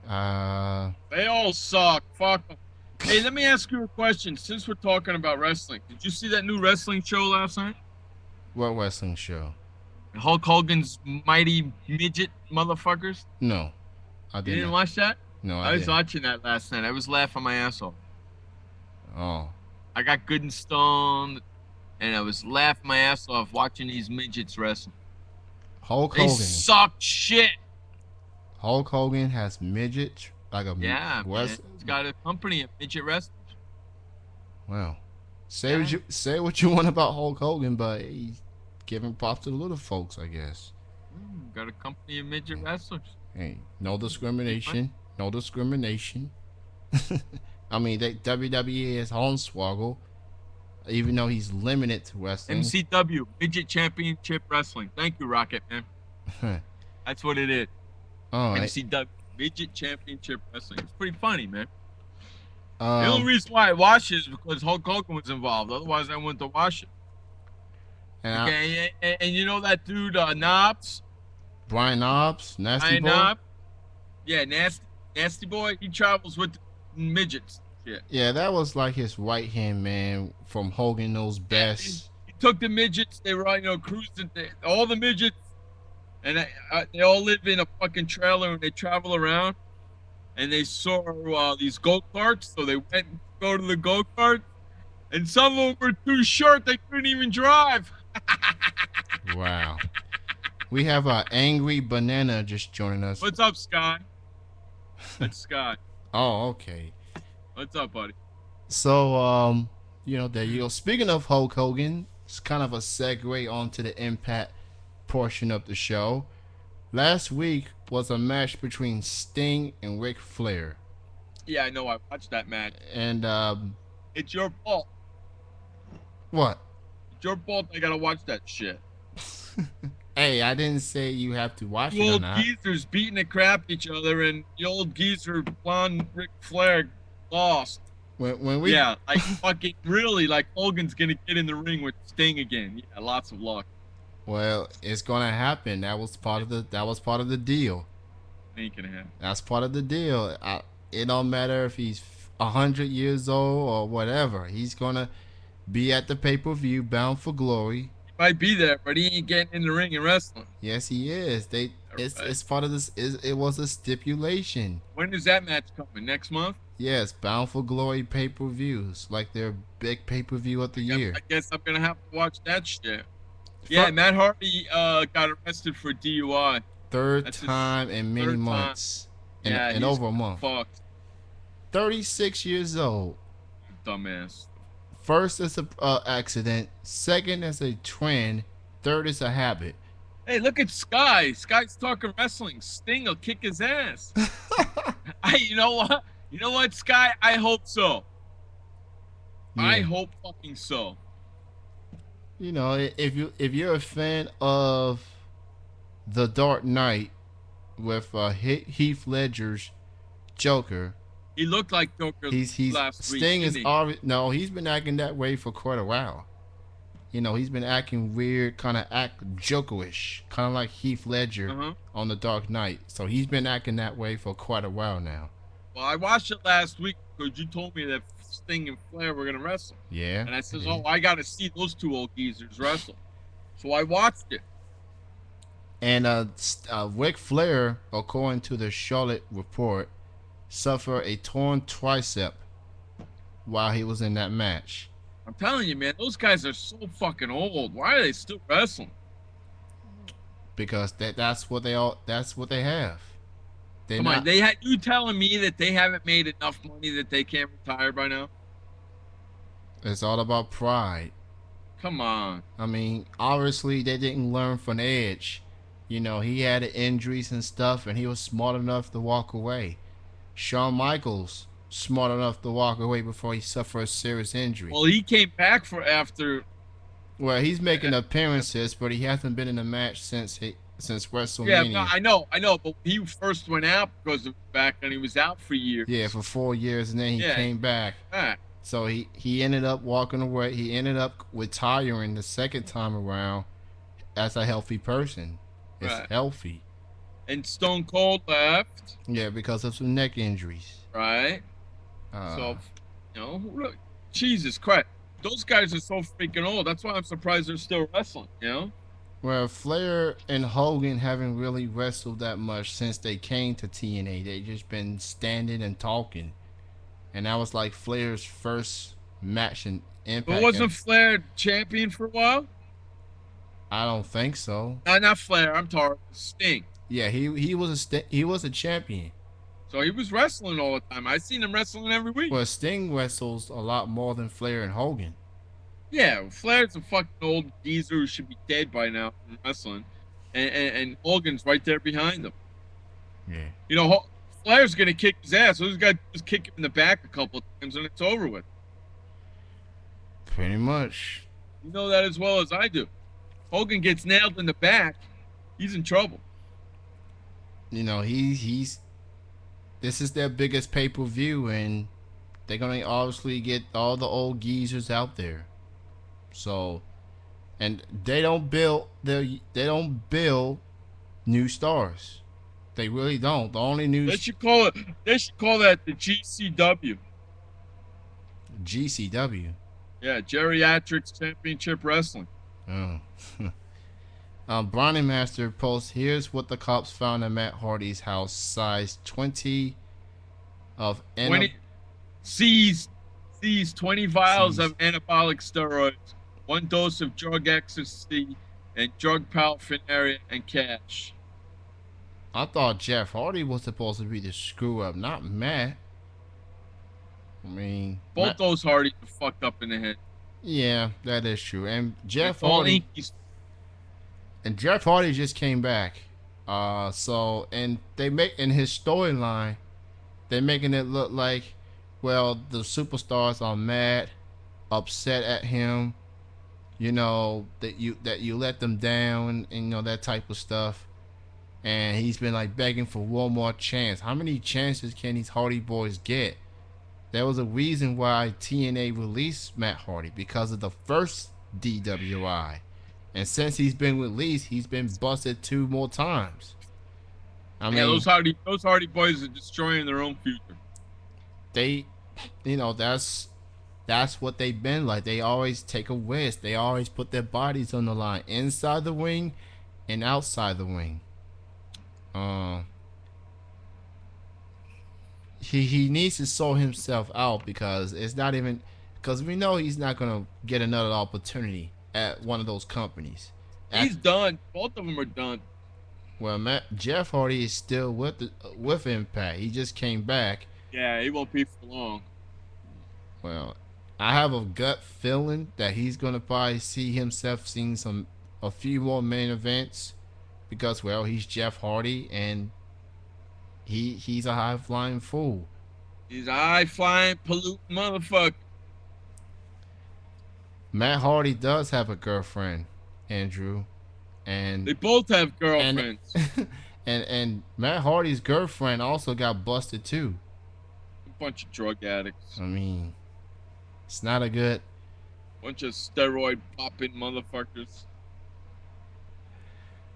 S2: They all suck. Fuck 'em. Hey, let me ask you a question. Since we're talking about wrestling, did you see that new wrestling show last night?
S1: What wrestling show?
S2: Hulk Hogan's Mighty Midget Motherfuckers?
S1: No, I didn't.
S2: You didn't watch that?
S1: No,
S2: I was watching that last night. I was laughing my ass off.
S1: Oh.
S2: I got good and stoned, and I was laughing my ass off watching these midgets wrestle.
S1: Hulk
S2: They
S1: Hogan.
S2: suck shit.
S1: Hulk Hogan has midgets, like a
S2: Yeah, man. He's got a company of midget wrestlers.
S1: Wow. Say what you want about Hulk Hogan, but he's giving props to the little folks, I guess.
S2: Got a company of midget wrestlers.
S1: Hey, no discrimination. No discrimination. I mean, WWE is Hornswoggle, even though he's limited to wrestling.
S2: MCW, Midget Championship Wrestling. Thank you, Rocket Man. That's what it is.
S1: All right.
S2: MCW, Midget Championship Wrestling. It's pretty funny, man. The
S1: Um,
S2: only reason why I watched it is because Hulk Hogan was involved. Otherwise, I wouldn't have watched it.
S1: and
S2: Okay, and you know that dude, Knobs?
S1: Brian Knobs, Nasty
S2: Brian
S1: Boy.
S2: Knobs? Yeah, Nasty Boy. He travels with the midgets. Yeah.
S1: Yeah, that was like his right hand man from Hogan Knows Best.
S2: He took the midgets. They were, cruising. All the midgets, and they all live in a fucking trailer, and they travel around. And they saw these go-karts, so they went and go to the go-kart. And some of them were too short; they couldn't even drive.
S1: Wow. We have an angry banana just joining us.
S2: What's up, Scott? That's Scott.
S1: Oh, okay.
S2: What's up, buddy?
S1: So, there you go. Speaking of Hulk Hogan, it's kind of a segue onto the Impact portion of the show. Last week was a match between Sting and Ric Flair.
S2: Yeah, I know. I watched that match.
S1: And,
S2: It's your fault.
S1: What?
S2: It's your fault. I gotta watch that shit.
S1: Hey, I didn't say you have to watch
S2: Two
S1: it or
S2: old
S1: not.
S2: geezers beating the crap out of each other, and the old geezer blonde Ric Flair lost.
S1: When we
S2: Yeah, like fucking really, like Hogan's gonna get in the ring with Sting again. Yeah, lots of luck.
S1: well, it's gonna happen. That was part of the deal.
S2: Ain't gonna happen.
S1: That's part of the deal. It don't matter if he's 100 years old or whatever. He's gonna be at the pay-per-view, Bound for Glory.
S2: He might be there, but he ain't getting in the ring and wrestling.
S1: Yes, he is. It's
S2: Right.
S1: part of this. It was a stipulation.
S2: When is that match coming? Next month?
S1: Yes, Bound for Glory pay-per-views, like their big pay-per-view of the year.
S2: I guess I'm gonna have to watch that shit. Yeah, Matt Hardy got arrested for DUI.
S1: Third
S2: That's his
S1: time in many
S2: third time.
S1: months. In
S2: Yeah, he's
S1: over a month.
S2: Fucked.
S1: 36 years old.
S2: Dumbass.
S1: First is a accident. Second is a trend. Third is a habit.
S2: Hey, look at Sky. Sky's talking wrestling. Sting will kick his ass. You know what? You know what, Sky? I hope so. I
S1: Yeah.
S2: hope fucking so.
S1: You know, if you're a fan of The Dark Knight with Heath Ledger's Joker,
S2: He looked like Joker
S1: he's
S2: last week.
S1: Sting is
S2: didn't he?
S1: already no, he's been acting that way for quite a while. You know, he's been acting weird, kind of act Jokerish, kind of like Heath Ledger
S2: Uh-huh.
S1: on The Dark Knight. So he's been acting that way for quite a while now.
S2: Well, I watched it last week because you told me that Sting and Flair were gonna wrestle,
S1: Yeah.
S2: and I says,
S1: yeah.
S2: "Oh, I gotta see those two old geezers wrestle." So I watched it.
S1: And Ric Flair, according to the Charlotte report, suffered a torn tricep while he was in that match.
S2: I'm telling you, man, those guys are so fucking old. Why are they still wrestling?
S1: Because that's what they have. They're
S2: Come
S1: not,
S2: on, you telling me that they haven't made enough money that they can't retire by now?
S1: It's all about pride.
S2: Come on.
S1: I mean, obviously they didn't learn from Edge. You know, he had injuries and stuff, and he was smart enough to walk away. Shawn Michaels, smart enough to walk away before he suffered a serious injury.
S2: Well, he came back for after.
S1: Well, he's making appearances, but he hasn't been in a match since
S2: Yeah,
S1: WrestleMania.
S2: no, I know, but he first went out because of back, and he was out for years.
S1: Yeah, for 4 years, and then he
S2: Yeah.
S1: came back.
S2: Ah,
S1: So he ended up walking away. He ended up retiring the second time around as a healthy person. It's
S2: Right.
S1: healthy.
S2: and Stone Cold left,
S1: Yeah, because of some neck injuries.
S2: right?
S1: Uh,
S2: So, look, Jesus Christ, those guys are so freaking old. That's why I'm surprised they're still wrestling.
S1: well, Flair and Hogan haven't really wrestled that much since they came to TNA. They just been standing and talking, and that was like Flair's first match in Impact.
S2: But wasn't Flair champion for a while?
S1: I don't think so.
S2: No, not Flair. I'm talking Sting.
S1: Yeah, he was a champion.
S2: So he was wrestling all the time. I seen him wrestling every week.
S1: Well, Sting wrestles a lot more than Flair and Hogan.
S2: Yeah, Flair's a fucking old geezer who should be dead by now from wrestling, and Hogan's right there behind him.
S1: Yeah.
S2: Flair's gonna kick his ass. So he's got to just kick him in the back a couple of times, and it's over with.
S1: Pretty much.
S2: You know that as well as I do. Hogan gets nailed in the back, he's in trouble.
S1: You know, he's this is their biggest pay-per-view, and they're gonna obviously get all the old geezers out there. So, and they don't build new stars. They really don't. The only new
S2: They should call that the GCW.
S1: GCW.
S2: Yeah, Geriatrics Championship Wrestling.
S1: Oh. Brownie Master posts, here's what the cops found at Matt Hardy's house. Size 20 of
S2: 20 seized 20 vials of anabolic steroids, 1 dose of drug ecstasy, and drug paraphernalia and cash.
S1: I thought Jeff Hardy was supposed to be the screw up, not Matt. I mean,
S2: Both those Hardys are fucked up in the head.
S1: yeah, that is true. And Jeff
S2: All
S1: Hardy
S2: Inkies.
S1: just came back. So and they make in his storyline, they're making it look like, well, the superstars are mad, upset at him, that you let them down, and that type of stuff. And he's been like begging for one more chance. How many chances can these Hardy Boys get? There was a reason why TNA released Matt Hardy, because of the first DWI. And since he's been released, he's been busted 2 more times. I mean,
S2: those Hardy Boys are destroying their own future.
S1: They, that's what they've been like. They always take a risk. They always put their bodies on the line, inside the ring and outside the ring. He needs to sort himself out, because we know he's not gonna get another opportunity at one of those companies.
S2: He's done. Both of them are done.
S1: Well, Jeff Hardy is still with Impact. He just came back.
S2: Yeah, he won't be for long.
S1: Well, I have a gut feeling that he's gonna probably see himself seeing a few more main events, because he's Jeff Hardy, and he's a high flying fool.
S2: He's a high flying polluting motherfucker.
S1: Matt Hardy does have a girlfriend, Andrew, and
S2: they both have girlfriends.
S1: And Matt Hardy's girlfriend also got busted too.
S2: A bunch of drug addicts.
S1: I mean, it's not a good.
S2: Bunch of steroid popping motherfuckers.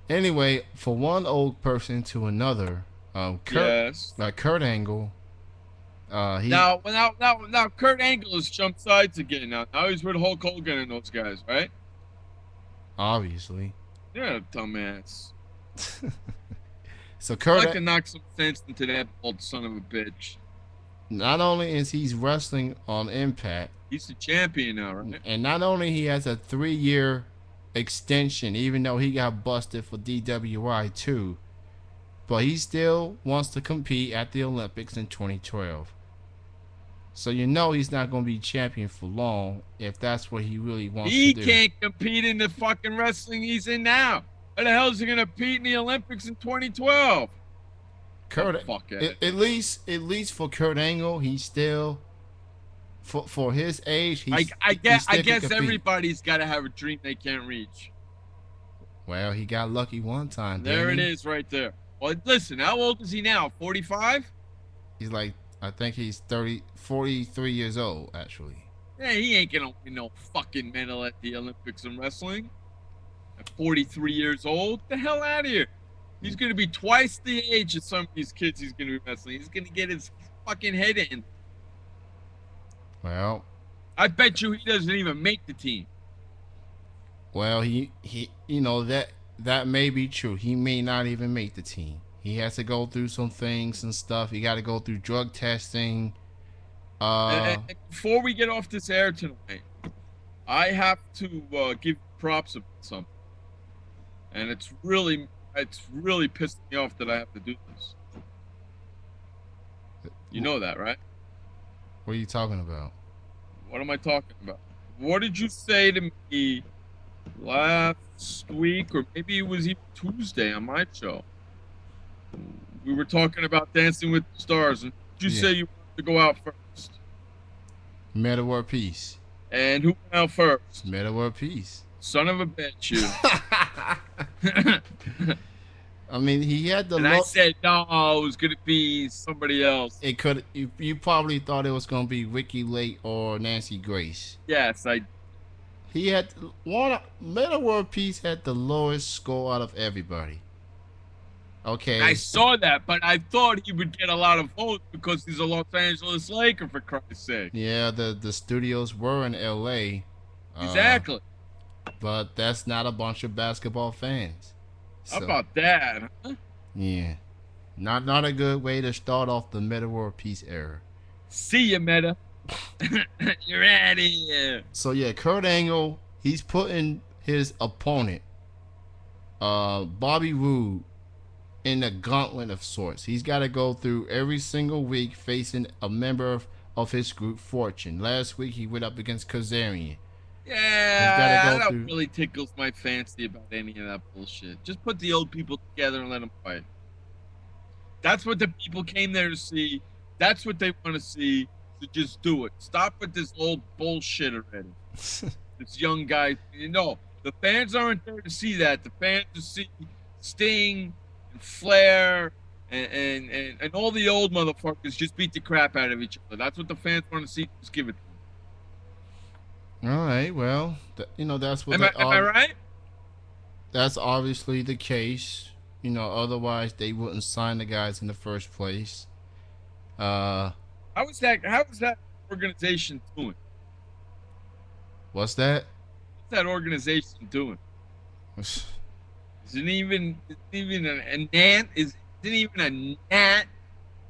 S1: Anyway, for one old person to another, Kurt Angle.
S2: Now, Kurt Angle has jumped sides again. Now he's with Hulk Hogan and those guys, right?
S1: Obviously.
S2: You're a dumbass.
S1: So Kurt,
S2: I'd like to knock some sense into that old son of a bitch.
S1: Not only is he wrestling on Impact,
S2: he's the champion now, right?
S1: And not only he has a 3-year extension, even though he got busted for DWI too, but he still wants to compete at the Olympics in 2012. So he's not going to be champion for long if that's what he really wants to do.
S2: He can't compete in the fucking wrestling he's in now. How the hell is he going to compete in the Olympics in 2012?
S1: At least for Kurt Angle, he's still for his age.
S2: I guess everybody's got to have a dream they can't reach.
S1: Well, he got lucky one time.
S2: There it is, right there. Well, listen, how old is he now? 45?
S1: He's like, I think he's 43 years old, actually.
S2: Yeah, he ain't gonna win no fucking medal at the Olympics in wrestling. At 43 years old? Get the hell out of here. He's gonna be twice the age of some of these kids he's gonna be wrestling. He's gonna get his fucking head in.
S1: Well,
S2: I bet you he doesn't even make the team.
S1: Well, he that may be true. He may not even make the team. He has to go through some things and stuff. He got to go through drug testing.
S2: And before we get off this air tonight, I have to give props about something, and it's really pissing me off that I have to do this. You know that, right?
S1: What are you talking about?
S2: What am I talking about? What did you say to me last week, or maybe it was even Tuesday on my show? We were talking about Dancing with the Stars, and you say you wanted to go out first.
S1: Meta World Peace.
S2: And who went out first?
S1: Meta World Peace.
S2: Son of a bitch, you.
S1: I mean, he had the.
S2: And I said no, it was gonna be somebody else.
S1: It could. You probably thought it was gonna be Ricky Lake or Nancy Grace.
S2: Yes,
S1: He had Meta World Peace had the lowest score out of everybody. Okay.
S2: I saw that, but I thought he would get a lot of votes because he's a Los Angeles Laker, for Christ's sake.
S1: Yeah, the studios were in L.A.
S2: Exactly.
S1: But that's not a bunch of basketball fans.
S2: How about that, huh?
S1: Yeah. Not a good way to start off the Meta World Peace era.
S2: See ya, Meta. You're out of here.
S1: So, yeah, Kurt Angle, he's putting his opponent, Bobby Roode, in a gauntlet of sorts. He's got to go through every single week facing a member of his group, Fortune. Last week, he went up against Kazarian.
S2: Yeah, that really tickles my fancy about any of that bullshit. Just put the old people together and let them fight. That's what the people came there to see. That's what they want to see. So just do it. Stop with this old bullshit already. this young guy. The fans aren't there to see that. The fans to see Sting and Flair and all the old motherfuckers just beat the crap out of each other. That's what the fans want to see. Just give it to them.
S1: All right. Well, that's what.
S2: Am I right?
S1: That's obviously the case. Otherwise they wouldn't sign the guys in the first place.
S2: How is that organization doing?
S1: What's that?
S2: What's that organization doing? Isn't even a gnat? Isn't even a gnat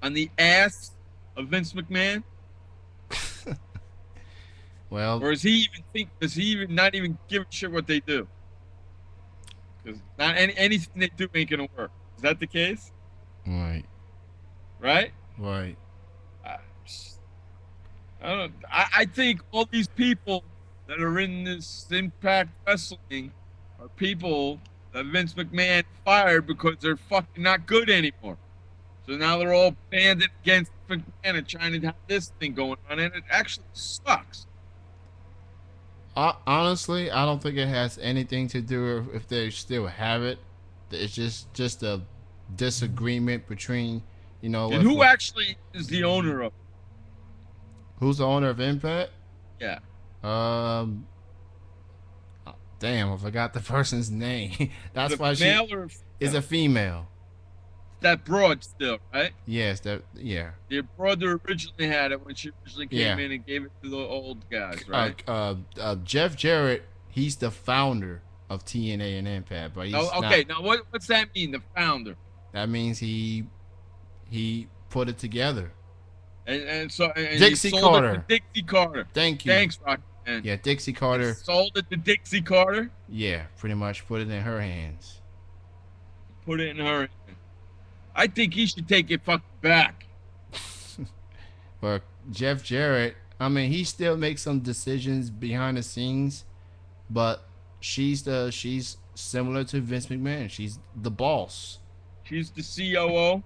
S2: on the ass of Vince McMahon?
S1: Well,
S2: or does he even not even give a shit what they do? Because not anything they do ain't gonna work. Is that the case?
S1: Right.
S2: Right?
S1: Right.
S2: I think all these people that are in this Impact Wrestling are people that Vince McMahon fired because they're fucking not good anymore. So now they're all banded against McMahon and trying to have this thing going on, and it actually sucks.
S1: Honestly, I don't think it has anything to do with if they still have it. It's just a disagreement between,
S2: And who actually is the owner of it?
S1: Who's the owner of Impact?
S2: Yeah.
S1: Damn, I forgot the person's name. That's
S2: the
S1: why she is a female.
S2: That broad still, right?
S1: Yes, yeah.
S2: The broad that originally had it when she originally came in and gave it to the old guys, right?
S1: Jeff Jarrett, he's the founder of TNA and Impact, but he's
S2: okay. Now what's that mean? The founder?
S1: That means he put it together.
S2: And so
S1: Dixie
S2: he sold
S1: Carter.
S2: It to Dixie Carter.
S1: Thank you.
S2: Thanks, Rocky Man.
S1: Yeah, Dixie Carter.
S2: He sold it to Dixie Carter.
S1: Yeah, pretty much put it in her hands.
S2: Put it in her hands. I think he should take it fucking back.
S1: But Jeff Jarrett, I mean, he still makes some decisions behind the scenes, but she's similar to Vince McMahon. She's the boss.
S2: She's the COO.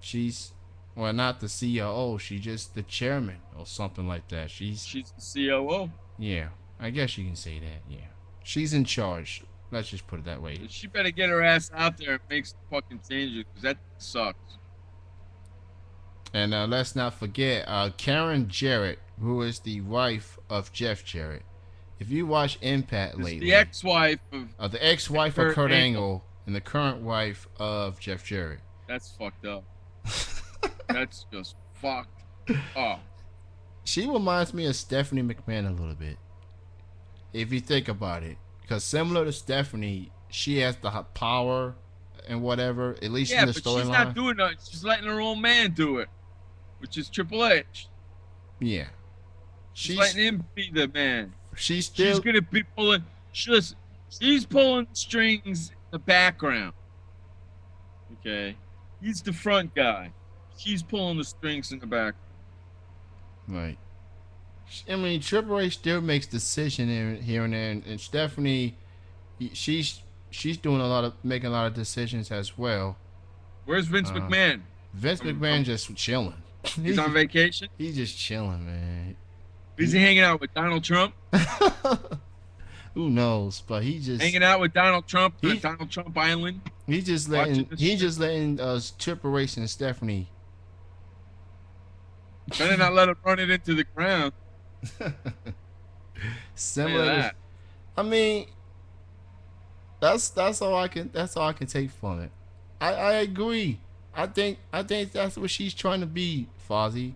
S1: Well, not the COO. She's just the chairman or something like that. She's
S2: the COO.
S1: Yeah, I guess you can say that. Yeah, she's in charge. Let's just put it that way.
S2: She better get her ass out there and make some fucking changes, because that sucks.
S1: And let's not forget Karen Jarrett, who is the wife of Jeff Jarrett. If you watch Impact lately,
S2: the ex-wife
S1: of the ex-wife of Kurt Angle and the current wife of Jeff Jarrett.
S2: That's fucked up. That's just fucked up.
S1: She reminds me of Stephanie McMahon a little bit, if you think about it. Because similar to Stephanie, she has the power and whatever, at least in the storyline. Yeah, but she's
S2: not doing that. She's letting her own man do it, which is Triple H.
S1: Yeah.
S2: She's letting him be the man.
S1: She's
S2: going to be pulling... She's pulling strings in the background. Okay? He's the front guy. She's pulling the strings in the back.
S1: Right. I mean, Triple H still makes decisions here and there, and Stephanie, she's making a lot of decisions as well.
S2: Where's Vince McMahon?
S1: Vince McMahon just chilling.
S2: He's on vacation?
S1: He's just chilling, man.
S2: Is he hanging out with Donald Trump?
S1: Who knows? But he just
S2: hanging out with Donald Trump on Donald Trump Island.
S1: He's just letting Triple H and Stephanie.
S2: Better not let him run it into the ground.
S1: Similar. I mean, that's all I can take from it. I agree. I think that's what she's trying to be, Fozzy.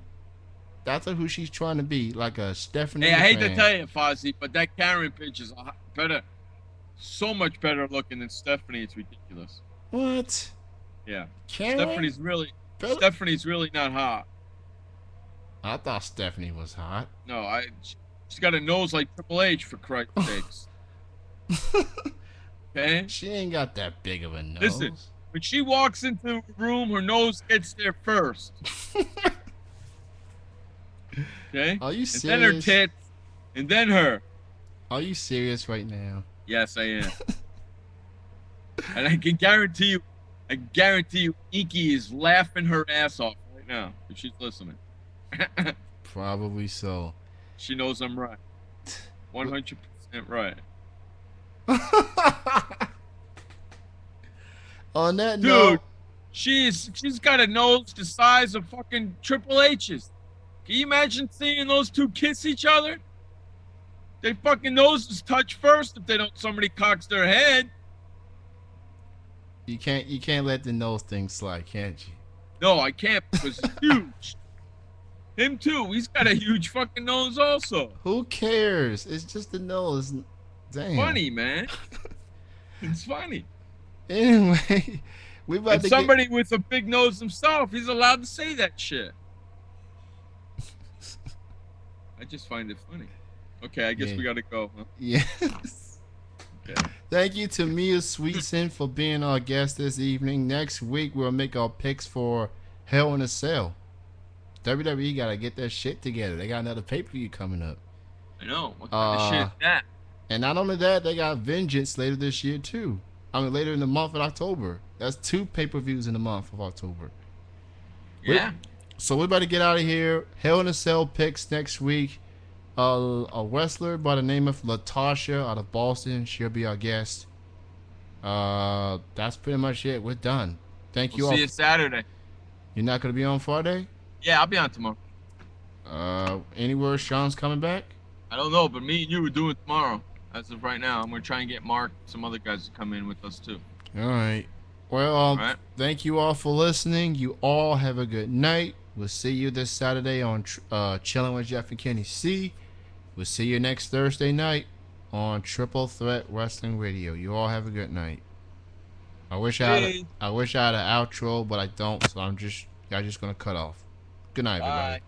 S1: That's who she's trying to be, like a Stephanie.
S2: Hey, I hate to tell you, Fozzy, but that Karen pitch is so much better looking than Stephanie. It's ridiculous.
S1: What?
S2: Yeah.
S1: Karen?
S2: Stephanie's really not hot.
S1: I thought Stephanie was hot.
S2: No, she's got a nose like Triple H, for Christ's sakes. Okay?
S1: She ain't got that big of a nose.
S2: Listen, when she walks into a room, her nose gets there first. Okay?
S1: Are you serious?
S2: And then her tits, and then her.
S1: Are you serious right now?
S2: Yes, I am. And I can guarantee you, Inky is laughing her ass off right now if she's listening.
S1: Probably so.
S2: She knows I'm right. 100% right.
S1: On that
S2: Dude,
S1: note,
S2: she's got a nose the size of fucking Triple H's. Can you imagine seeing those two kiss each other? They fucking noses touch first if they don't somebody cocks their head.
S1: you can't let the nose thing slide, can't you?
S2: No, I can't because he's huge. Him too. He's got a huge fucking nose also.
S1: Who cares? It's just the nose. Damn.
S2: Funny, man. It's funny.
S1: Anyway, we about
S2: And
S1: to
S2: somebody with a big nose himself, he's allowed to say that shit. I just find it funny. Okay, I guess we gotta go, huh?
S1: Yes.
S2: Okay.
S1: Thank you to Mia Sweetson for being our guest this evening. Next week we'll make our picks for Hell in a Cell. WWE gotta get their shit together. They got another pay-per-view coming up.
S2: I know. What kind of shit is that?
S1: And not only that, they got Vengeance later this year too. I mean, later in the month of October. That's 2 pay-per-views in the month of October.
S2: Yeah.
S1: So we're about to get out of here. Hell in a Cell picks next week. A wrestler by the name of Latasha out of Boston. She'll be our guest. That's pretty much it. We're done. Thank you all.
S2: See you Saturday.
S1: You're not gonna be on Friday?
S2: Yeah, I'll be on tomorrow.
S1: Anywhere Sean's coming back?
S2: I don't know, but me and you are doing tomorrow. As of right now, I'm gonna try and get Mark, some other guys to come in with us too.
S1: All right. Well, thank you all for listening. You all have a good night. We'll see you this Saturday on Chilling with Jeff and Kenny C. We'll see you next Thursday night on Triple Threat Wrestling Radio. You all have a good night. I wish I had an outro, but I don't, so I'm just gonna cut off. Good night, everybody.